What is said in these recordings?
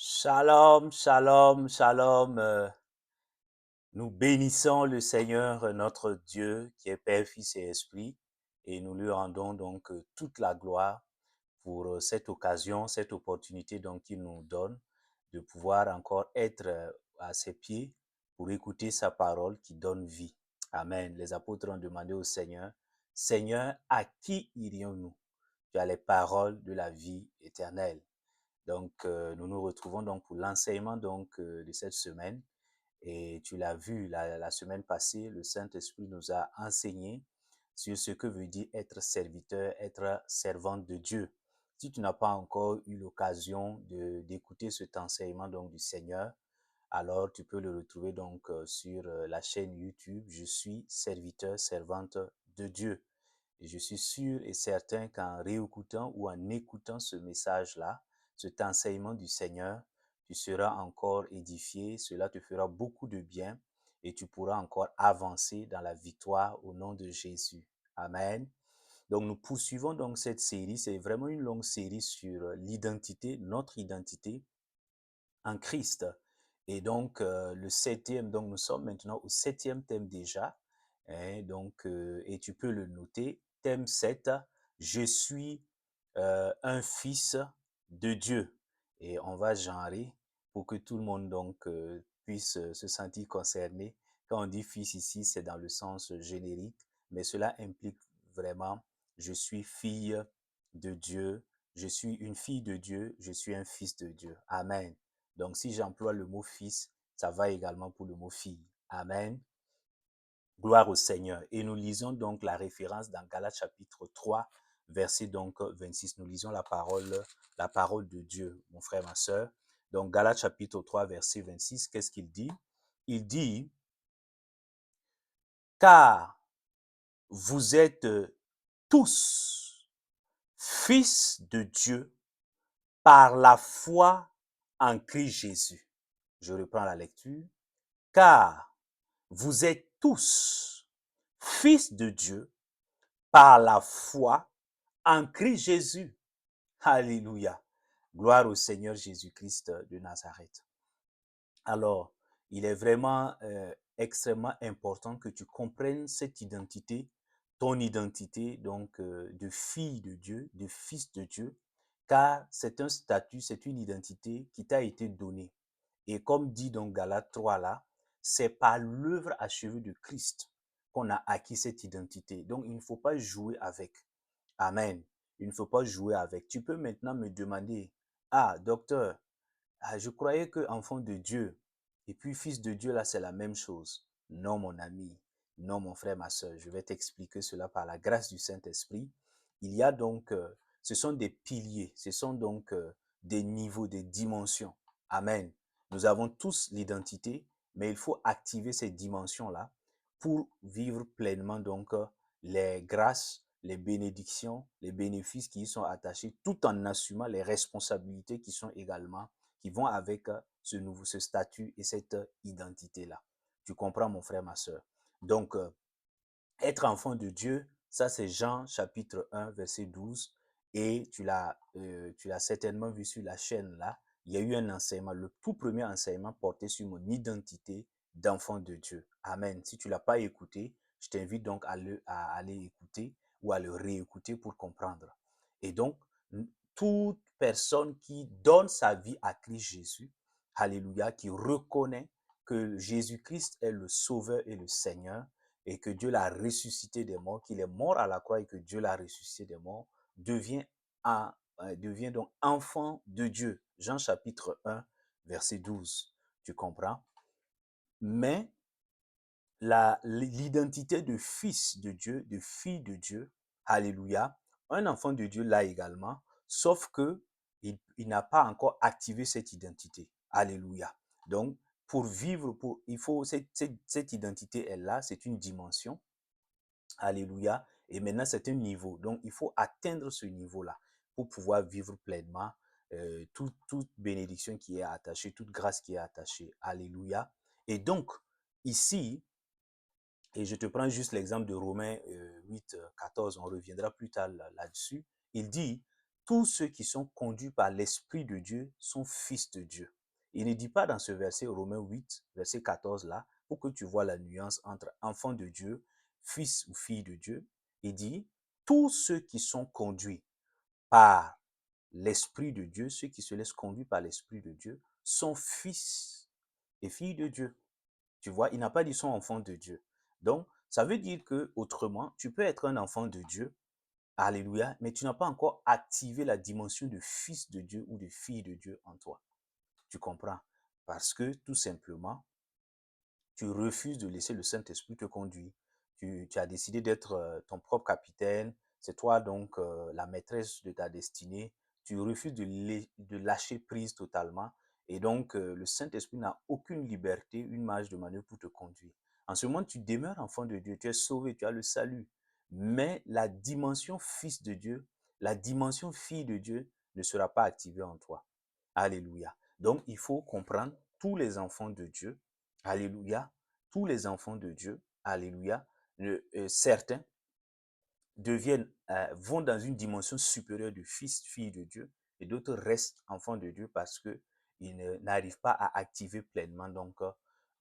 Shalom, shalom, shalom. Nous bénissons le Seigneur, notre Dieu, qui est Père, Fils et Esprit, et nous lui rendons donc toute la gloire pour cette occasion, cette opportunité donc qu'il nous donne de pouvoir encore être à ses pieds pour écouter sa parole qui donne vie. Amen. Les apôtres ont demandé au Seigneur, Seigneur, à qui irions-nous? Tu as les paroles de la vie éternelle. Donc, nous nous retrouvons donc pour l'enseignement donc de cette semaine. Et tu l'as vu la semaine passée, le Saint-Esprit nous a enseigné sur ce que veut dire être serviteur, être servante de Dieu. Si tu n'as pas encore eu l'occasion d'écouter cet enseignement donc du Seigneur, alors tu peux le retrouver donc sur la chaîne YouTube. Je suis serviteur, servante de Dieu. Et je suis sûr et certain qu'en réécoutant ou en écoutant ce message-là, cet enseignement du Seigneur, tu seras encore édifié, cela te fera beaucoup de bien et tu pourras encore avancer dans la victoire au nom de Jésus. Amen. Donc nous poursuivons donc cette série, c'est vraiment une longue série sur l'identité, notre identité en Christ. Et donc, le septième, donc nous sommes maintenant au septième thème déjà. Hein, donc, et tu peux le noter. Thème 7, je suis un fils de Dieu. Et on va genrer pour que tout le monde donc puisse se sentir concerné. Quand on dit fils ici, c'est dans le sens générique, mais cela implique vraiment, je suis fille de Dieu, je suis une fille de Dieu, je suis un fils de Dieu. Amen. Donc, si j'emploie le mot fils, ça va également pour le mot fille. Amen. Gloire au Seigneur. Et nous lisons donc la référence dans Galates chapitre 3, verset donc 26. Nous lisons la parole de Dieu, mon frère, ma soeur. Donc, Galates chapitre 3, verset 26, qu'est-ce qu'il dit? Il dit, car vous êtes tous fils de Dieu par la foi en Christ Jésus. Je reprends la lecture. Car vous êtes tous fils de Dieu par la foi en Christ Jésus. Alléluia. Gloire au Seigneur Jésus-Christ de Nazareth. Alors, il est vraiment extrêmement important que tu comprennes cette identité, ton identité donc de fille de Dieu, de fils de Dieu, car c'est un statut, c'est une identité qui t'a été donnée. Et comme dit donc Galates 3 là, c'est par l'œuvre achevée de Christ qu'on a acquis cette identité. Donc, il ne faut pas jouer avec. Amen. Il ne faut pas jouer avec. Tu peux maintenant me demander, ah, docteur, ah, je croyais que enfant de Dieu et puis fils de Dieu, là, c'est la même chose. Non, mon ami. Non, mon frère, ma soeur. Je vais t'expliquer cela par la grâce du Saint-Esprit. Il y a donc, ce sont des piliers, ce sont donc des niveaux, des dimensions. Amen. Nous avons tous l'identité, mais il faut activer ces dimensions-là pour vivre pleinement donc les grâces, les bénédictions, les bénéfices qui y sont attachés, tout en assumant les responsabilités qui sont également qui vont avec ce statut et cette identité-là. Tu comprends, mon frère, ma soeur. Donc, être enfant de Dieu, ça c'est Jean chapitre 1, verset 12. Et tu l'as certainement vu sur la chaîne là. Il y a eu un enseignement, le tout premier enseignement porté sur mon identité d'enfant de Dieu. Amen. Si tu ne l'as pas écouté, je t'invite donc à aller écouter ou à le réécouter pour comprendre. Et donc, toute personne qui donne sa vie à Christ Jésus, alléluia, qui reconnaît que Jésus-Christ est le Sauveur et le Seigneur, et que Dieu l'a ressuscité des morts, qu'il est mort à la croix et que Dieu l'a ressuscité des morts, devient donc enfant de Dieu. Jean chapitre 1, verset 12. Tu comprends? Mais l'identité de fils de Dieu, de fille de Dieu, alléluia, un enfant de Dieu l'a également, sauf que il n'a pas encore activé cette identité. Alléluia. Donc, pour vivre, il faut cette identité est là, c'est une dimension. Alléluia. Et maintenant, c'est un niveau. Donc, il faut atteindre ce niveau-là pour pouvoir vivre pleinement toute bénédiction qui est attachée, toute grâce qui est attachée. Alléluia. Et donc, ici, et je te prends juste l'exemple de Romains 8, 14, on reviendra plus tard là-dessus. Il dit, tous ceux qui sont conduits par l'Esprit de Dieu sont fils de Dieu. Il ne dit pas dans ce verset, Romains 8, verset 14 là, pour que tu vois la nuance entre enfant de Dieu, fils ou fille de Dieu. Il dit, tous ceux qui sont conduits par l'Esprit de Dieu, ceux qui se laissent conduire par l'Esprit de Dieu, sont fils et filles de Dieu. Tu vois, il n'a pas dit sont enfants de Dieu. Donc, ça veut dire que, autrement, tu peux être un enfant de Dieu, alléluia, mais tu n'as pas encore activé la dimension de fils de Dieu ou de fille de Dieu en toi. Tu comprends? Parce que, tout simplement, tu refuses de laisser le Saint-Esprit te conduire. Tu as décidé d'être ton propre capitaine. C'est toi donc la maîtresse de ta destinée. Tu refuses de lâcher prise totalement. Et donc, le Saint-Esprit n'a aucune liberté, une marge de manœuvre pour te conduire. En ce moment, tu demeures enfant de Dieu. Tu es sauvé, tu as le salut. Mais la dimension fils de Dieu, la dimension fille de Dieu ne sera pas activée en toi. Alléluia. Donc, il faut comprendre tous les enfants de Dieu. Alléluia. Tous les enfants de Dieu, alléluia, certains vont dans une dimension supérieure de fils, fille de Dieu, et d'autres restent enfants de Dieu parce qu'ils n'arrivent pas à activer pleinement donc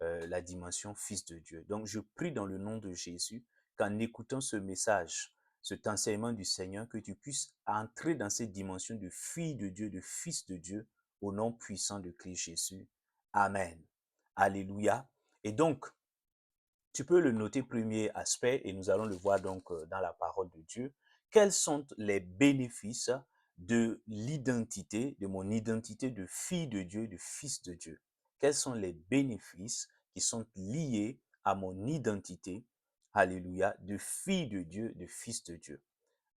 la dimension fils de Dieu. Donc, je prie dans le nom de Jésus qu'en écoutant ce message, cet enseignement du Seigneur, que tu puisses entrer dans cette dimension de fille de Dieu, de fils de Dieu, au nom puissant de Christ Jésus. Amen. Alléluia. Et donc, tu peux le noter premier aspect et nous allons le voir donc dans la parole de Dieu. Quels sont les bénéfices de l'identité, de mon identité de fille de Dieu, de fils de Dieu? Quels sont les bénéfices qui sont liés à mon identité, alléluia, de fille de Dieu, de fils de Dieu?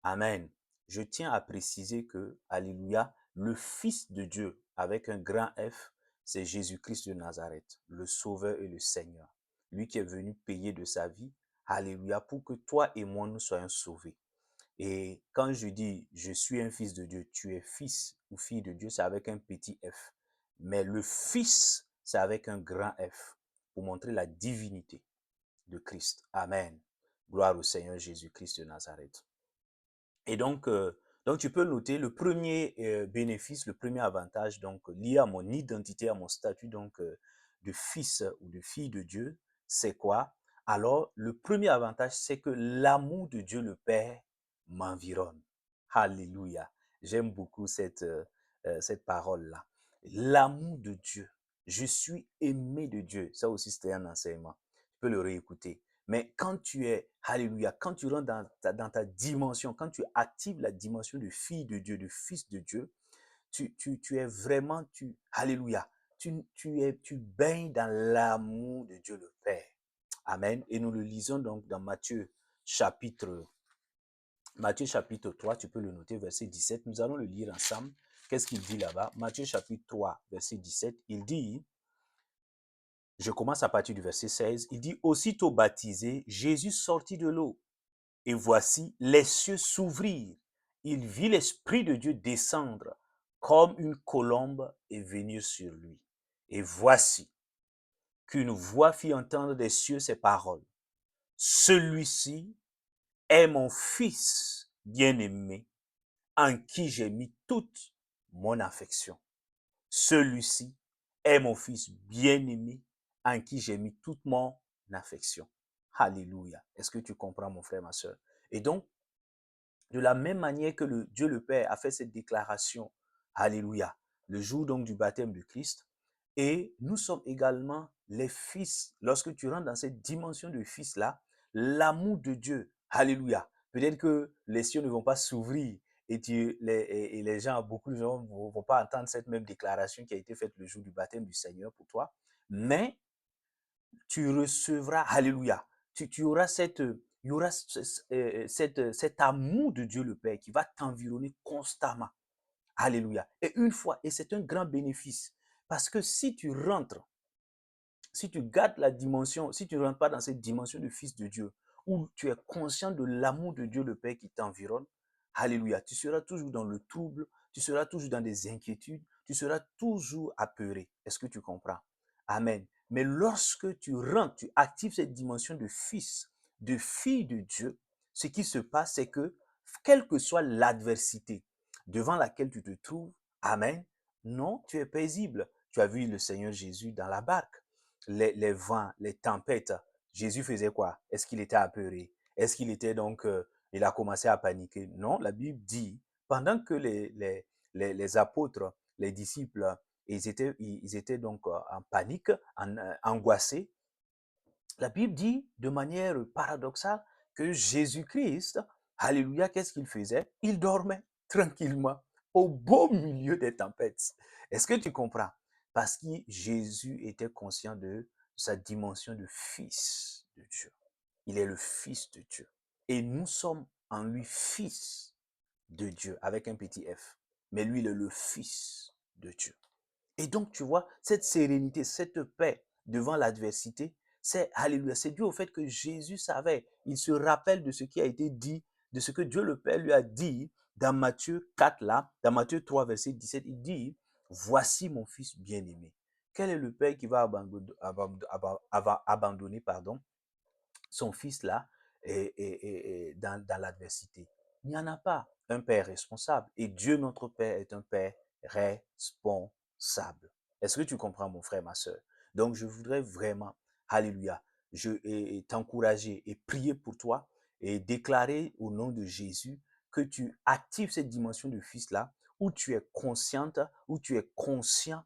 Amen. Je tiens à préciser que, alléluia, le Fils de Dieu, avec un grand F, c'est Jésus-Christ de Nazareth, le Sauveur et le Seigneur. Lui qui est venu payer de sa vie, alléluia, pour que toi et moi nous soyons sauvés. Et quand je dis je suis un fils de Dieu, tu es fils ou fille de Dieu, c'est avec un petit F. Mais le Fils, c'est avec un grand F, pour montrer la divinité de Christ. Amen. Gloire au Seigneur Jésus-Christ de Nazareth. Et donc tu peux noter le premier bénéfice, le premier avantage donc lié à mon identité, à mon statut donc de fils ou de fille de Dieu, c'est quoi? Alors, le premier avantage, c'est que l'amour de Dieu le Père m'environne. Alléluia. J'aime beaucoup cette parole-là. L'amour de Dieu. Je suis aimé de Dieu. Ça aussi, c'était un enseignement. Tu peux le réécouter. Mais quand tu es, alléluia, quand tu rentres dans ta dimension, quand tu actives la dimension de fille de Dieu, de fils de Dieu, tu es vraiment, alléluia, tu baignes dans l'amour de Dieu le Père. Amen. Et nous le lisons donc dans Matthieu chapitre 3, tu peux le noter, verset 17. Nous allons le lire ensemble. Qu'est-ce qu'il dit là-bas? Matthieu chapitre 3, verset 17, il dit, je commence à partir du verset 16, il dit, aussitôt baptisé, Jésus sortit de l'eau. Et voici, les cieux s'ouvrirent. Il vit l'Esprit de Dieu descendre comme une colombe et venir sur lui. Et voici qu'une voix fit entendre des cieux ces paroles. Celui-ci est mon Fils bien-aimé, en qui j'ai mis toute mon affection. Celui-ci est mon Fils bien-aimé, en qui j'ai mis toute mon affection. Alléluia. Est-ce que tu comprends, mon frère, ma soeur? Et donc, de la même manière que Dieu le Père a fait cette déclaration, alléluia, le jour donc du baptême du Christ, et nous sommes également les fils. Lorsque tu rentres dans cette dimension de fils-là, l'amour de Dieu, alléluia, peut-être que les cieux ne vont pas s'ouvrir et les gens, beaucoup de gens ne vont pas entendre cette même déclaration qui a été faite le jour du baptême du Seigneur pour toi, mais tu recevras, alléluia, tu auras il y aura cet amour de Dieu le Père qui va t'environner constamment. Alléluia. Et une fois, et c'est un grand bénéfice, parce que si tu rentres, si tu gardes la dimension, si tu ne rentres pas dans cette dimension de fils de Dieu, où tu es conscient de l'amour de Dieu le Père qui t'environne, alléluia, tu seras toujours dans le trouble, tu seras toujours dans des inquiétudes, tu seras toujours apeuré. Est-ce que tu comprends? Amen. Mais lorsque tu rentres, tu actives cette dimension de fils, de fille de Dieu, ce qui se passe, c'est que, quelle que soit l'adversité, devant laquelle tu te trouves, amen, non, tu es paisible. Tu as vu le Seigneur Jésus dans la barque, les vents, les tempêtes. Jésus faisait quoi? Est-ce qu'il était apeuré? Est-ce qu'il était donc, il a commencé à paniquer? Non, la Bible dit, pendant que les apôtres, les disciples, ils étaient donc en panique, angoissés, la Bible dit de manière paradoxale que Jésus-Christ, alléluia, qu'est-ce qu'il faisait? Il dormait tranquillement au beau milieu des tempêtes. Est-ce que tu comprends? Parce que Jésus était conscient de sa dimension de fils de Dieu. Il est le fils de Dieu. Et nous sommes en lui fils de Dieu avec un petit f. Mais lui, il est le fils de Dieu. Et donc, tu vois, cette sérénité, cette paix devant l'adversité, c'est, alléluia, c'est dû au fait que Jésus savait, il se rappelle de ce qui a été dit, de ce que Dieu le Père lui a dit dans Matthieu 4 là, dans Matthieu 3 verset 17, il dit, voici mon fils bien-aimé. Quel est le Père qui va abandonner son fils là dans l'adversité? Il n'y en a pas un père responsable. Et Dieu, notre Père, est un père responsable. Est-ce que tu comprends, mon frère, ma soeur? Donc, je voudrais vraiment, alléluia, t'encourager et prier pour toi et déclarer au nom de Jésus que tu actives cette dimension de fils-là où tu es consciente, où tu es conscient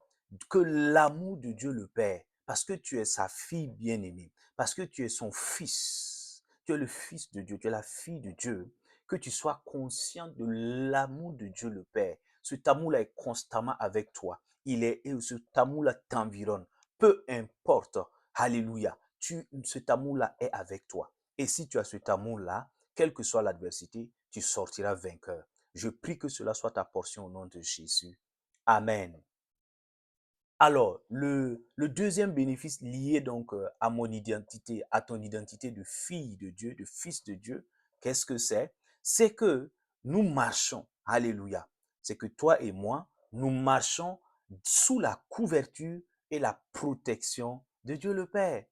que l'amour de Dieu le Père, parce que tu es sa fille bien-aimée, parce que tu es son fils, tu es le fils de Dieu, tu es la fille de Dieu, que tu sois conscient de l'amour de Dieu le Père. Cet amour-là est constamment avec toi. Et cet amour-là t'environne. Peu importe, alléluia, cet amour-là est avec toi. Et si tu as cet amour-là, quelle que soit l'adversité, tu sortiras vainqueur. Je prie que cela soit ta portion au nom de Jésus. Amen. Alors, le deuxième bénéfice lié donc à mon identité, à ton identité de fille de Dieu, de fils de Dieu, qu'est-ce que c'est? C'est que nous marchons, alléluia, c'est que toi et moi, nous marchons sous la couverture et la protection de Dieu le Père.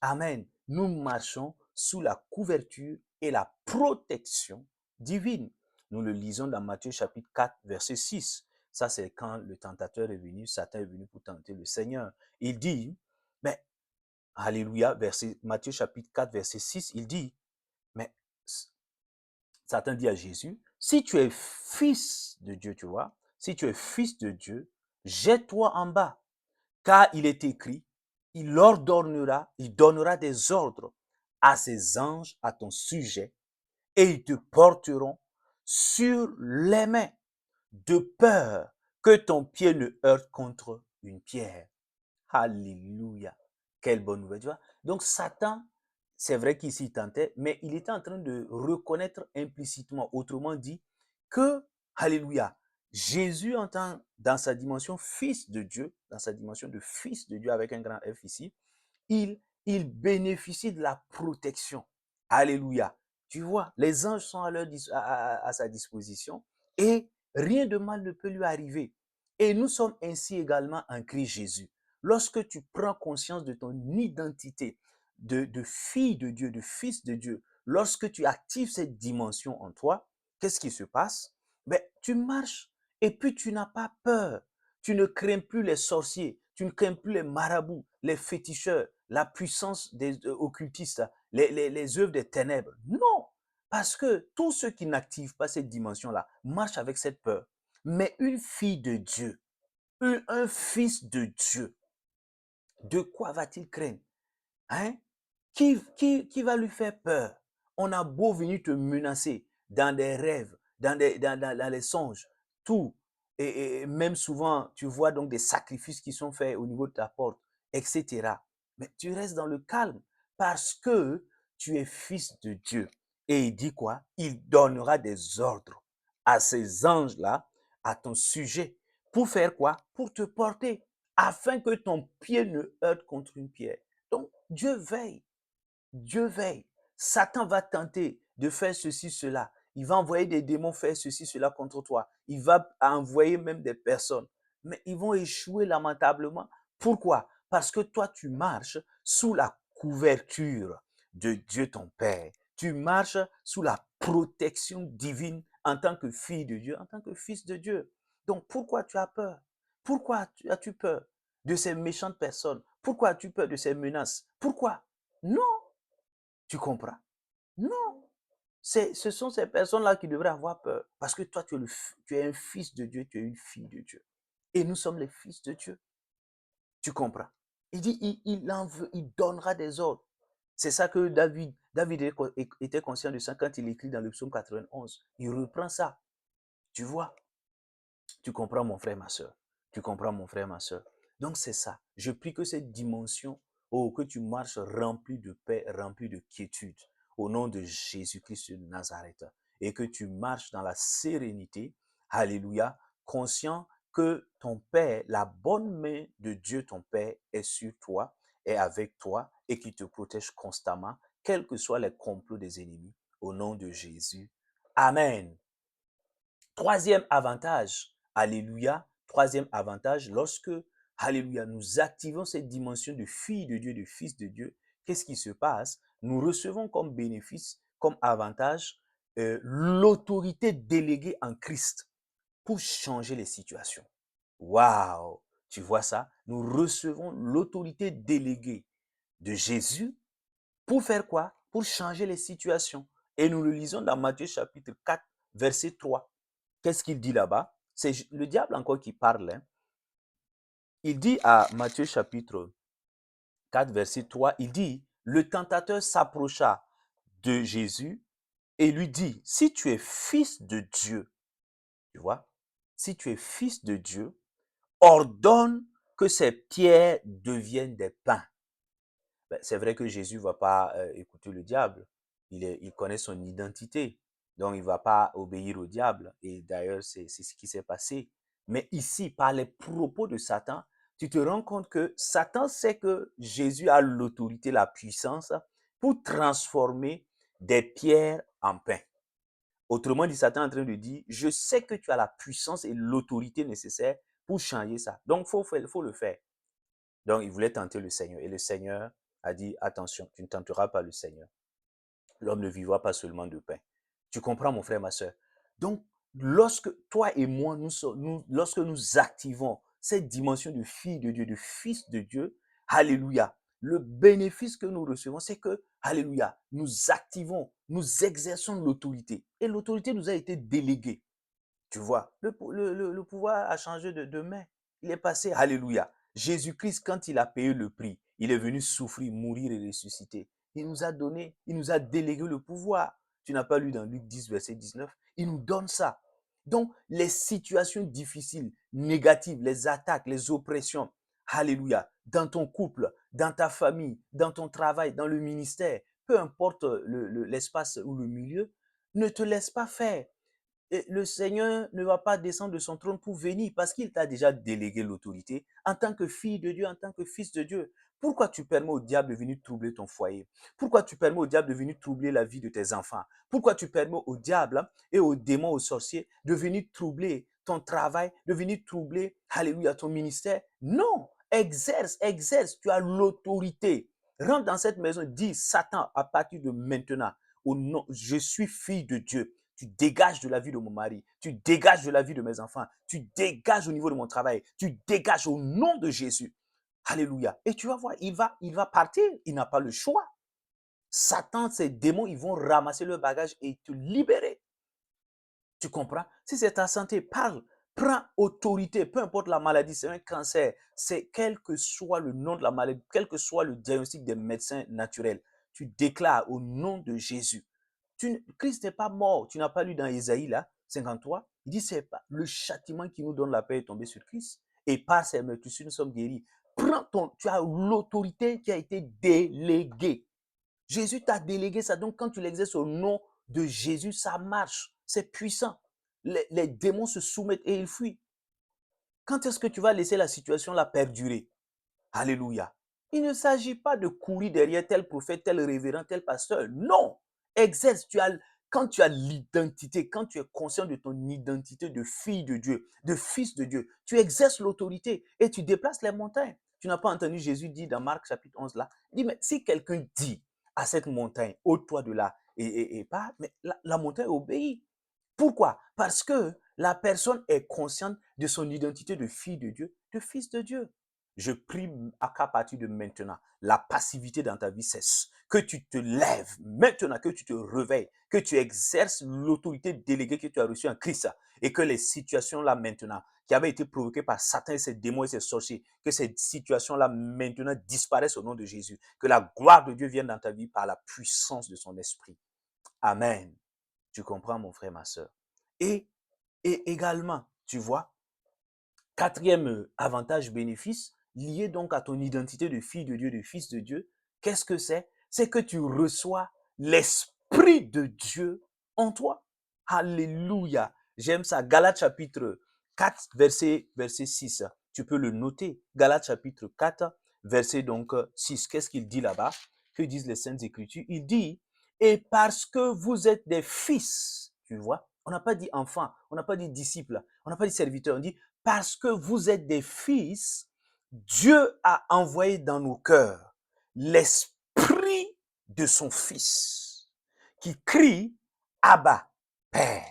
Amen. Nous marchons sous la couverture et la protection divine. Nous le lisons dans Matthieu chapitre 4, verset 6. Ça, c'est quand le tentateur est venu, Satan est venu pour tenter le Seigneur. Il dit, mais, alléluia, Matthieu chapitre 4, verset 6, il dit, mais Satan dit à Jésus, si tu es fils de Dieu, tu vois, si tu es fils de Dieu, jette-toi en bas, car il est écrit, il donnera des ordres à ses anges à ton sujet, et ils te porteront sur les mains, de peur que ton pied ne heurte contre une pierre. Alléluia. Quelle bonne nouvelle, tu vois. Donc Satan, c'est vrai qu'il s'y tentait, mais il était en train de reconnaître implicitement, autrement dit, que, alléluia, Jésus entend dans sa dimension fils de Dieu, dans sa dimension de fils de Dieu avec un grand F ici, il bénéficie de la protection. Alléluia. Tu vois, les anges sont à sa disposition et rien de mal ne peut lui arriver. Et nous sommes ainsi également en Christ Jésus. Lorsque tu prends conscience de ton identité de fille de Dieu, de fils de Dieu, lorsque tu actives cette dimension en toi, qu'est-ce qui se passe? Ben, tu marches et puis tu n'as pas peur. Tu ne crains plus les sorciers, tu ne crains plus les marabouts, les féticheurs, la puissance des occultistes, les œuvres des ténèbres. Non, parce que tous ceux qui n'activent pas cette dimension-là marchent avec cette peur. Mais une fille de Dieu, un fils de Dieu, de quoi va-t-il craindre? Hein? Qui va lui faire peur? On a beau venir te menacer dans des rêves, dans les songes, tout. Et même souvent, tu vois donc des sacrifices qui sont faits au niveau de ta porte, etc. Mais tu restes dans le calme parce que tu es fils de Dieu. Et il dit quoi? Il donnera des ordres à ces anges-là, à ton sujet. Pour faire quoi? Pour te porter, afin que ton pied ne heurte contre une pierre. Donc, Dieu veille. Dieu veille. Satan va tenter de faire ceci, cela. Il va envoyer des démons faire ceci, cela contre toi. Il va envoyer même des personnes. Mais ils vont échouer lamentablement. Pourquoi? Parce que toi, tu marches sous la couverture de Dieu ton Père. Tu marches sous la protection divine en tant que fille de Dieu, en tant que fils de Dieu. Donc, pourquoi tu as peur? Pourquoi as-tu peur de ces méchantes personnes? Pourquoi as-tu peur de ces menaces? Pourquoi? Non, tu comprends? Non. Ce sont ces personnes-là qui devraient avoir peur. Parce que toi, tu es un fils de Dieu, tu es une fille de Dieu. Et nous sommes les fils de Dieu. Tu comprends? Il dit, il en veut, il donnera des ordres. C'est ça que David était conscient de ça quand il écrit dans le psaume 91. Il reprend ça. Tu vois? Tu comprends, mon frère, ma soeur. Tu comprends, mon frère, ma soeur. Donc, c'est ça. Je prie que cette dimension, oh, que tu marches rempli de paix, rempli de quiétude, au nom de Jésus-Christ de Nazareth, et que tu marches dans la sérénité, alléluia, conscient que ton Père, la bonne main de Dieu, ton Père, est sur toi, est avec toi, et qui te protège constamment, quels que soient les complots des ennemis, au nom de Jésus. Amen. Troisième avantage, alléluia, troisième avantage, lorsque, alléluia, nous activons cette dimension de fille de Dieu, de fils de Dieu, qu'est-ce qui se passe? Nous recevons comme bénéfice, comme avantage, l'autorité déléguée en Christ pour changer les situations. Waouh! Tu vois ça? Nous recevons l'autorité déléguée de Jésus pour faire quoi? Pour changer les situations. Et nous le lisons dans Matthieu chapitre 4, verset 3. Qu'est-ce qu'il dit là-bas? C'est le diable encore qui parle. Hein. Il dit à Matthieu chapitre 4, verset 3, il dit, le tentateur s'approcha de Jésus et lui dit, si tu es fils de Dieu, tu vois, si tu es fils de Dieu, ordonne que ces pierres deviennent des pains. Ben, c'est vrai que Jésus ne va pas écouter le diable. Il connaît son identité. Donc, il ne va pas obéir au diable. Et d'ailleurs, c'est ce qui s'est passé. Mais ici, par les propos de Satan, tu te rends compte que Satan sait que Jésus a l'autorité, la puissance pour transformer des pierres en pain. Autrement dit, Satan est en train de dire, je sais que tu as la puissance et l'autorité nécessaire pour changer ça. Donc, il faut le faire. Donc, il voulait tenter le Seigneur. Et le Seigneur a dit, attention, tu ne tenteras pas le Seigneur. L'homme ne vivra pas seulement de pain. Tu comprends, mon frère, ma soeur? Donc, lorsque toi et moi, lorsque nous activons cette dimension de fille de Dieu, de fils de Dieu, alléluia, le bénéfice que nous recevons, c'est que, alléluia, nous activons, nous exerçons l'autorité. Et l'autorité nous a été déléguée. Tu vois, le pouvoir a changé de main. Il est passé, alléluia. Jésus-Christ, quand il a payé le prix, il est venu souffrir, mourir et ressusciter. Il nous a donné, il nous a délégué le pouvoir. Tu n'as pas lu dans Luc 10, verset 19. Il nous donne ça. Donc, les situations difficiles, négatives, les attaques, les oppressions, alléluia, dans ton couple, dans ta famille, dans ton travail, dans le ministère, peu importe l'espace ou le milieu, ne te laisse pas faire. Et le Seigneur ne va pas descendre de son trône pour venir parce qu'il t'a déjà délégué l'autorité en tant que fille de Dieu, en tant que fils de Dieu. Pourquoi tu permets au diable de venir troubler ton foyer? Pourquoi tu permets au diable de venir troubler la vie de tes enfants? Pourquoi tu permets au diable et aux démons, aux sorciers de venir troubler ton travail, de venir troubler, alléluia, ton ministère? Non! Exerce, exerce, tu as l'autorité. Rentre dans cette maison, dis, Satan, à partir de maintenant, au nom, je suis fille de Dieu. Tu dégages de la vie de mon mari, tu dégages de la vie de mes enfants, tu dégages au niveau de mon travail, tu dégages au nom de Jésus. Alléluia. Et tu vas voir, il va partir, il n'a pas le choix. Satan, ces démons, ils vont ramasser leur bagage et te libérer. Tu comprends? Si c'est ta santé, parle. Prends autorité, peu importe la maladie, c'est un cancer, c'est quel que soit le nom de la maladie, quel que soit le diagnostic des médecins naturels, tu déclares au nom de Jésus. Christ n'est pas mort. Tu n'as pas lu dans Ésaïe, là, 53. Il dit, c'est pas le châtiment qui nous donne la paix est tombé sur Christ. Et par ses meurtrissures, nous sommes guéris. Tu as l'autorité qui a été déléguée. Jésus t'a délégué ça. Donc, quand tu l'exerces au nom de Jésus, ça marche. C'est puissant. Les démons se soumettent et ils fuient. Quand est-ce que tu vas laisser la situation là perdurer? Alléluia. Il ne s'agit pas de courir derrière tel prophète, tel révérend, tel pasteur. Non. Exerce. Quand tu as l'identité, quand tu es conscient de ton identité de fille de Dieu, de fils de Dieu, tu exerces l'autorité et tu déplaces les montagnes. Tu n'as pas entendu Jésus dire dans Marc chapitre 11 là, il dit, mais si quelqu'un dit à cette montagne, ôte-toi de là, et pas, mais la montagne obéit. Pourquoi? Parce que la personne est consciente de son identité de fille de Dieu, de fils de Dieu. Je prie qu'à partir de maintenant, la passivité dans ta vie cesse. Que tu te lèves maintenant, que tu te réveilles, que tu exerces l'autorité déléguée que tu as reçue en Christ et que les situations là maintenant qui avaient été provoquées par Satan et ses démons et ses sorciers, que ces situations là maintenant disparaissent au nom de Jésus. Que la gloire de Dieu vienne dans ta vie par la puissance de son esprit. Amen. Tu comprends, mon frère, ma soeur. Et, et également, tu vois, quatrième avantage bénéfice, lié donc à ton identité de fille de Dieu, de fils de Dieu, qu'est-ce que c'est? C'est que tu reçois l'Esprit de Dieu en toi. Alléluia. J'aime ça. Galates chapitre 4, verset 6. Tu peux le noter. Galates chapitre 4, verset donc 6. Qu'est-ce qu'il dit là-bas? Que disent les Saintes Écritures? Il dit, et parce que vous êtes des fils, tu vois, on n'a pas dit enfants, on n'a pas dit disciples, on n'a pas dit serviteurs, on dit parce que vous êtes des fils, Dieu a envoyé dans nos cœurs l'esprit de son fils qui crie Abba, Père.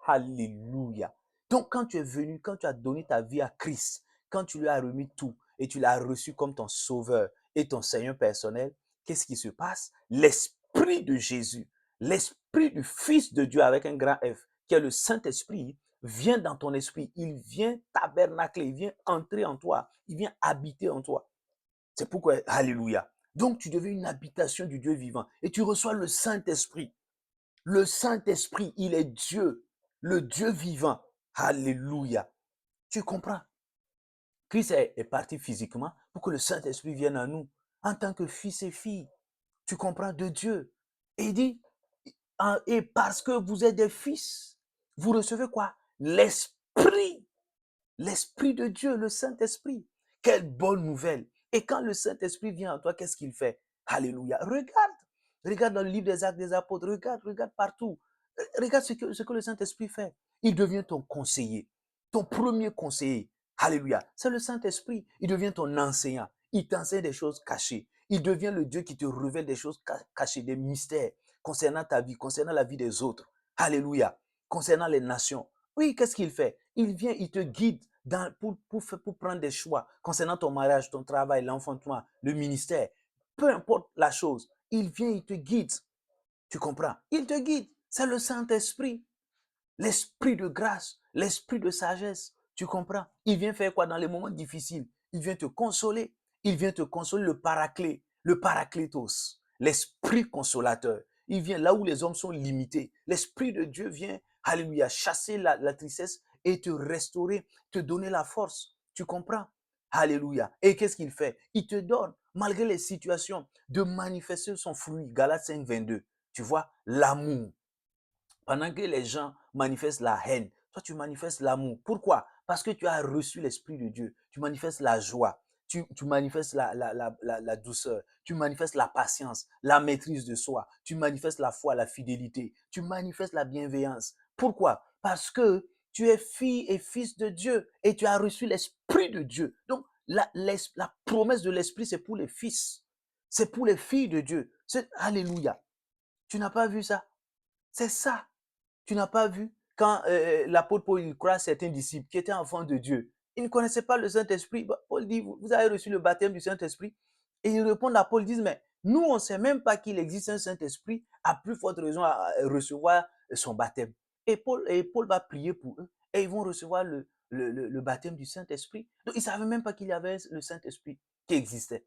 Alléluia. Donc quand tu es venu, quand tu as donné ta vie à Christ, quand tu lui as remis tout et tu l'as reçu comme ton sauveur et ton Seigneur personnel, qu'est-ce qui se passe? L'esprit de Jésus, l'esprit du Fils de Dieu avec un grand F, qui est le Saint-Esprit, vient dans ton esprit, il vient tabernacler, il vient entrer en toi, il vient habiter en toi. C'est pourquoi, alléluia. Donc tu deviens une habitation du Dieu vivant et tu reçois le Saint-Esprit. Le Saint-Esprit, il est Dieu, le Dieu vivant. Alléluia. Tu comprends? Christ est parti physiquement pour que le Saint-Esprit vienne à nous en tant que fils et filles. Tu comprends? De Dieu. Et il dit, et parce que vous êtes des fils, vous recevez quoi? L'Esprit. L'Esprit de Dieu, le Saint-Esprit. Quelle bonne nouvelle. Et quand le Saint-Esprit vient en toi, qu'est-ce qu'il fait? Alléluia. Regarde. Regarde dans le livre des Actes des Apôtres. Regarde, regarde partout. Regarde ce que le Saint-Esprit fait. Il devient ton conseiller. Ton premier conseiller. Alléluia. C'est le Saint-Esprit. Il devient ton enseignant. Il t'enseigne des choses cachées. Il devient le Dieu qui te révèle des choses cachées, des mystères concernant ta vie, concernant la vie des autres. Alléluia. Concernant les nations. Oui, qu'est-ce qu'il fait? Il vient, il te guide pour prendre des choix concernant ton mariage, ton travail, l'enfantement, le ministère. Peu importe la chose, il vient, il te guide. Tu comprends? Il te guide. C'est le Saint-Esprit, l'esprit de grâce, l'esprit de sagesse. Tu comprends? Il vient faire quoi dans les moments difficiles? Il vient te consoler. Il vient te consoler, le paraclétos, l'esprit consolateur. Il vient là où les hommes sont limités. L'esprit de Dieu vient, alléluia, chasser la tristesse et te restaurer, te donner la force. Tu comprends? Alléluia. Et qu'est-ce qu'il fait? Il te donne, malgré les situations, de manifester son fruit. Galates 5, 22. Tu vois, l'amour. Pendant que les gens manifestent la haine, toi tu manifestes l'amour. Pourquoi? Parce que tu as reçu l'Esprit de Dieu. Tu manifestes la joie. Tu manifestes la douceur. Tu manifestes la patience, la maîtrise de soi. Tu manifestes la foi, la fidélité. Tu manifestes la bienveillance. Pourquoi? Parce que tu es fille et fils de Dieu et tu as reçu l'Esprit de Dieu. Donc, la promesse de l'Esprit, c'est pour les fils. C'est pour les filles de Dieu. Alléluia. Tu n'as pas vu ça? C'est ça. Tu n'as pas vu quand l'apôtre Paul il croit certains disciples qui étaient enfants de Dieu. Ils ne connaissaient pas le Saint-Esprit. Paul dit, vous avez reçu le baptême du Saint-Esprit. Et ils répondent à Paul, ils disent, mais nous, on ne sait même pas qu'il existe un Saint-Esprit, à plus forte raison à recevoir son baptême. Et Paul va prier pour eux et ils vont recevoir le baptême du Saint-Esprit. Donc, ils ne savaient même pas qu'il y avait le Saint-Esprit qui existait.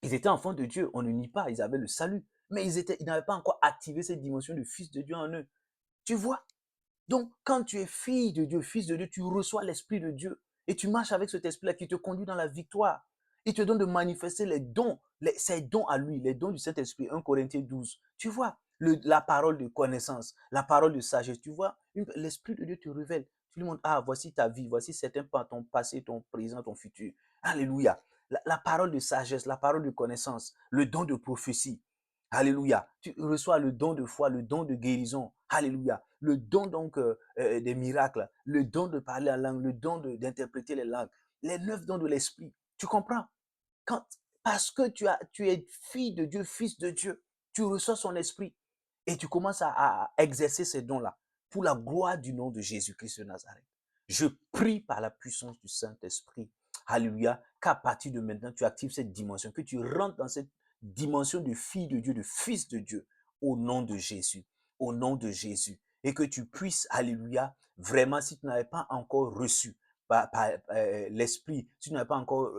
Ils étaient enfants de Dieu, on ne nie pas, ils avaient le salut. Mais ils n'avaient pas encore activé cette dimension de fils de Dieu en eux. Tu vois? Donc, quand tu es fille de Dieu, fils de Dieu, tu reçois l'Esprit de Dieu et tu marches avec cet Esprit-là qui te conduit dans la victoire. Il te donne de manifester les dons, ses dons à lui, les dons du Saint-Esprit, 1 Corinthiens 12. Tu vois, la parole de connaissance, la parole de sagesse, tu vois, l'Esprit de Dieu te révèle. Tu lui montres, ah, voici ta vie, voici certains pas, ton passé, ton présent, ton futur. Alléluia. La parole de sagesse, la parole de connaissance, le don de prophétie. Alléluia. Tu reçois le don de foi, le don de guérison. Alléluia. Le don donc des miracles, le don de parler en langue, le don d'interpréter les langues, les 9 dons de l'esprit. Tu comprends? Quand, parce que tu es fille de Dieu, fils de Dieu, tu reçois son esprit et tu commences à exercer ces dons-là. pour la gloire du nom de Jésus-Christ de Nazareth. Je prie par la puissance du Saint-Esprit, alléluia, qu'à partir de maintenant, tu actives cette dimension, que tu rentres dans cette dimension de fille de Dieu, de fils de Dieu, au nom de Jésus, au nom de Jésus. Et que tu puisses, alléluia, vraiment, si tu n'avais pas encore reçu par l'Esprit, si tu n'as pas encore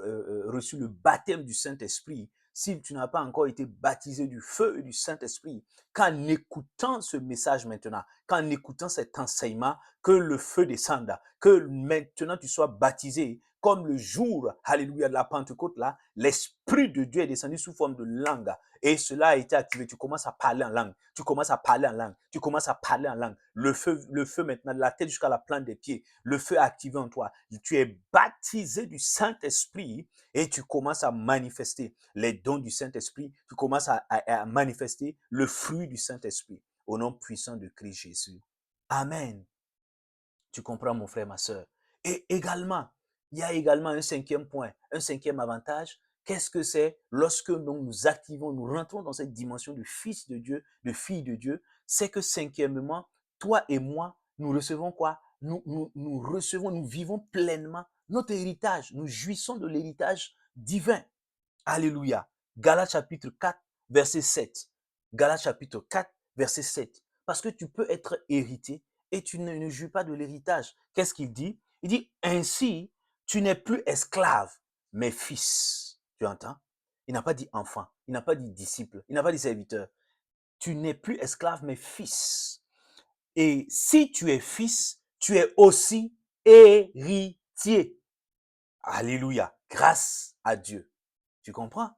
reçu le baptême du Saint-Esprit, si tu n'as pas encore été baptisé du feu et du Saint-Esprit, qu'en écoutant ce message maintenant, qu'en écoutant cet enseignement, que le feu descende, que maintenant tu sois baptisé, comme le jour, alléluia, de la Pentecôte, là, l'Esprit de Dieu est descendu sous forme de langue, et cela a été activé. Tu commences à parler en langue, tu commences à parler en langue, tu commences à parler en langue. Le feu maintenant, de la tête jusqu'à la plante des pieds, le feu est activé en toi. Tu es baptisé du Saint-Esprit et tu commences à manifester les dons du Saint-Esprit, tu commences à manifester le fruit du Saint-Esprit. Au nom puissant de Christ Jésus. Amen. Tu comprends, mon frère, ma soeur. Et également, il y a également un cinquième point, un cinquième avantage. Qu'est-ce que c'est lorsque nous activons, nous rentrons dans cette dimension de fils de Dieu, de fille de Dieu? C'est que cinquièmement, toi et moi, nous recevons quoi? Nous recevons, nous vivons pleinement notre héritage. Nous jouissons de l'héritage divin. Alléluia. Galates chapitre 4, verset 7. Galates chapitre 4, verset 7. Parce que tu peux être hérité et tu ne jouis pas de l'héritage. Qu'est-ce qu'il dit? Il dit, ainsi, tu n'es plus esclave, mais fils. Tu entends? Il n'a pas dit enfant, il n'a pas dit disciple, il n'a pas dit serviteur. Tu n'es plus esclave, mais fils. Et si tu es fils, tu es aussi héritier. Alléluia. Grâce à Dieu. Tu comprends?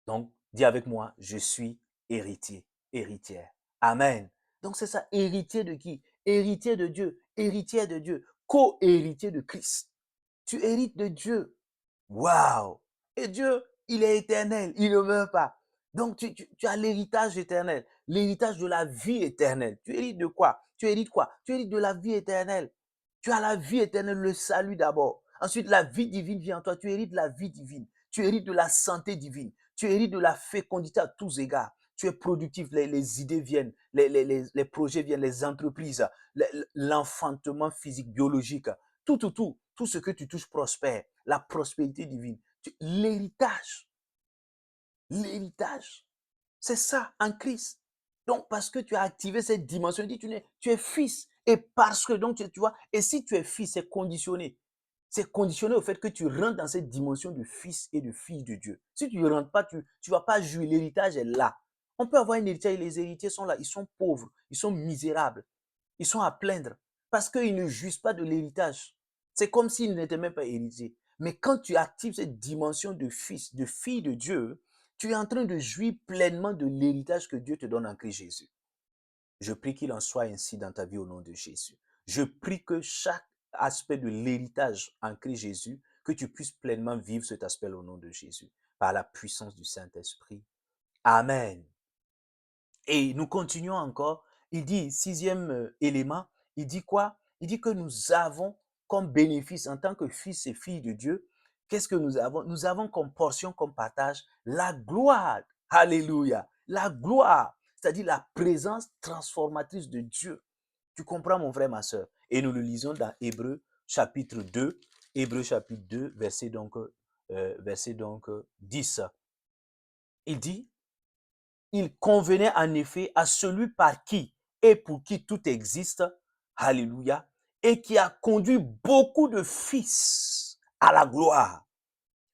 Donc, dis avec moi, je suis héritier, héritière. Amen. Donc, c'est ça, héritier de qui? Héritier de Dieu, héritier de Dieu, co-héritier de Christ. Tu hérites de Dieu. Waouh! Et Dieu, il est éternel, il ne meurt pas. Donc, tu as l'héritage éternel, l'héritage de la vie éternelle. Tu hérites de quoi? Tu hérites quoi? Tu hérites de la vie éternelle. Tu as la vie éternelle, le salut d'abord. Ensuite, la vie divine vient en toi. Tu hérites de la vie divine. Tu hérites de la santé divine. Tu hérites de la fécondité à tous égards. Tu es productif, les idées viennent, les projets viennent, les entreprises, l'enfantement physique, biologique, tout ce que tu touches prospère, la prospérité divine. L'héritage, l'héritage, c'est ça en Christ. Donc, parce que tu as activé cette dimension, tu es fils. Et parce que, donc, tu vois, et si tu es fils, c'est conditionné. C'est conditionné au fait que tu rentres dans cette dimension de fils et de fille de Dieu. Si tu ne rentres pas, tu ne vas pas jouir. L'héritage est là. On peut avoir un héritage et les héritiers sont là. Ils sont pauvres, ils sont misérables, ils sont à plaindre parce qu'ils ne jouissent pas de l'héritage. C'est comme s'ils n'étaient même pas héritiers. Mais quand tu actives cette dimension de fils, de fille de Dieu, tu es en train de jouir pleinement de l'héritage que Dieu te donne en Christ Jésus. Je prie qu'il en soit ainsi dans ta vie au nom de Jésus. Je prie que chaque aspect de l'héritage en Christ Jésus, que tu puisses pleinement vivre cet aspect au nom de Jésus, par la puissance du Saint-Esprit. Amen. Et nous continuons encore. Il dit, sixième élément, il dit quoi? Il dit que nous avons comme bénéfice en tant que fils et filles de Dieu, qu'est-ce que nous avons? Nous avons comme portion, comme partage, la gloire. Alléluia. La gloire, c'est-à-dire la présence transformatrice de Dieu. Tu comprends, mon frère, ma soeur? Et nous le lisons dans Hébreux chapitre 2, Hébreux chapitre 2, verset 10. Il dit, il convenait en effet à celui par qui et pour qui tout existe, alléluia, et qui a conduit beaucoup de fils à la gloire,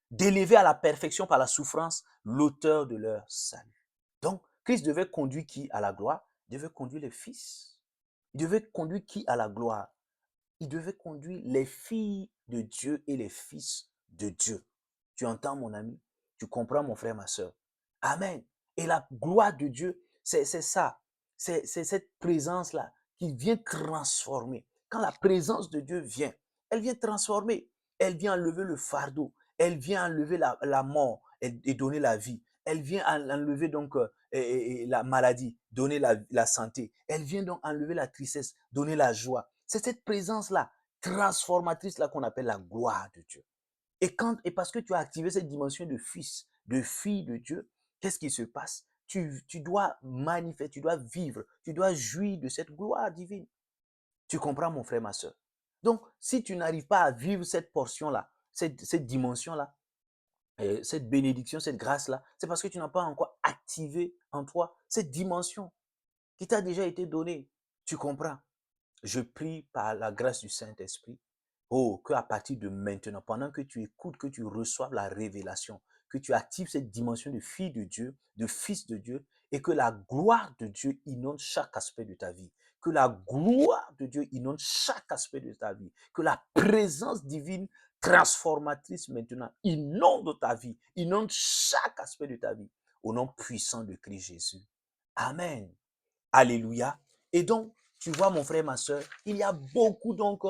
d'élever à la perfection par la souffrance l'auteur de leur salut. Donc, Christ devait conduire qui à la gloire? Il devait conduire les fils. Il devait conduire qui à la gloire? Il devait conduire les filles de Dieu et les fils de Dieu. Tu entends, mon ami? Tu comprends, mon frère, ma soeur? Amen. Et la gloire de Dieu, c'est ça. C'est cette présence-là qui vient transformer. Quand la présence de Dieu vient, elle vient transformer. Elle vient enlever le fardeau. Elle vient enlever la mort et donner la vie. Elle vient enlever donc la maladie, donner la santé. Elle vient donc enlever la tristesse, donner la joie. C'est cette présence-là, transformatrice-là qu'on appelle la gloire de Dieu. Et parce que tu as activé cette dimension de fils, de fille de Dieu, qu'est-ce qui se passe? tu dois manifester, tu dois vivre, tu dois jouir de cette gloire divine. Tu comprends, mon frère, ma soeur? Donc, si tu n'arrives pas à vivre cette portion-là, cette dimension-là, cette bénédiction, cette grâce-là, c'est parce que tu n'as pas encore activé en toi cette dimension qui t'a déjà été donnée. Tu comprends? Je prie par la grâce du Saint-Esprit, oh, qu'à partir de maintenant, pendant que tu écoutes, que tu reçoives la révélation, que tu actives cette dimension de fille de Dieu, de fils de Dieu, et que la gloire de Dieu inonde chaque aspect de ta vie. Que la gloire de Dieu inonde chaque aspect de ta vie. Que la présence divine transformatrice maintenant inonde ta vie, inonde chaque aspect de ta vie. Au nom puissant de Christ Jésus. Amen. Alléluia. Et donc, tu vois, mon frère, ma soeur, il y a beaucoup donc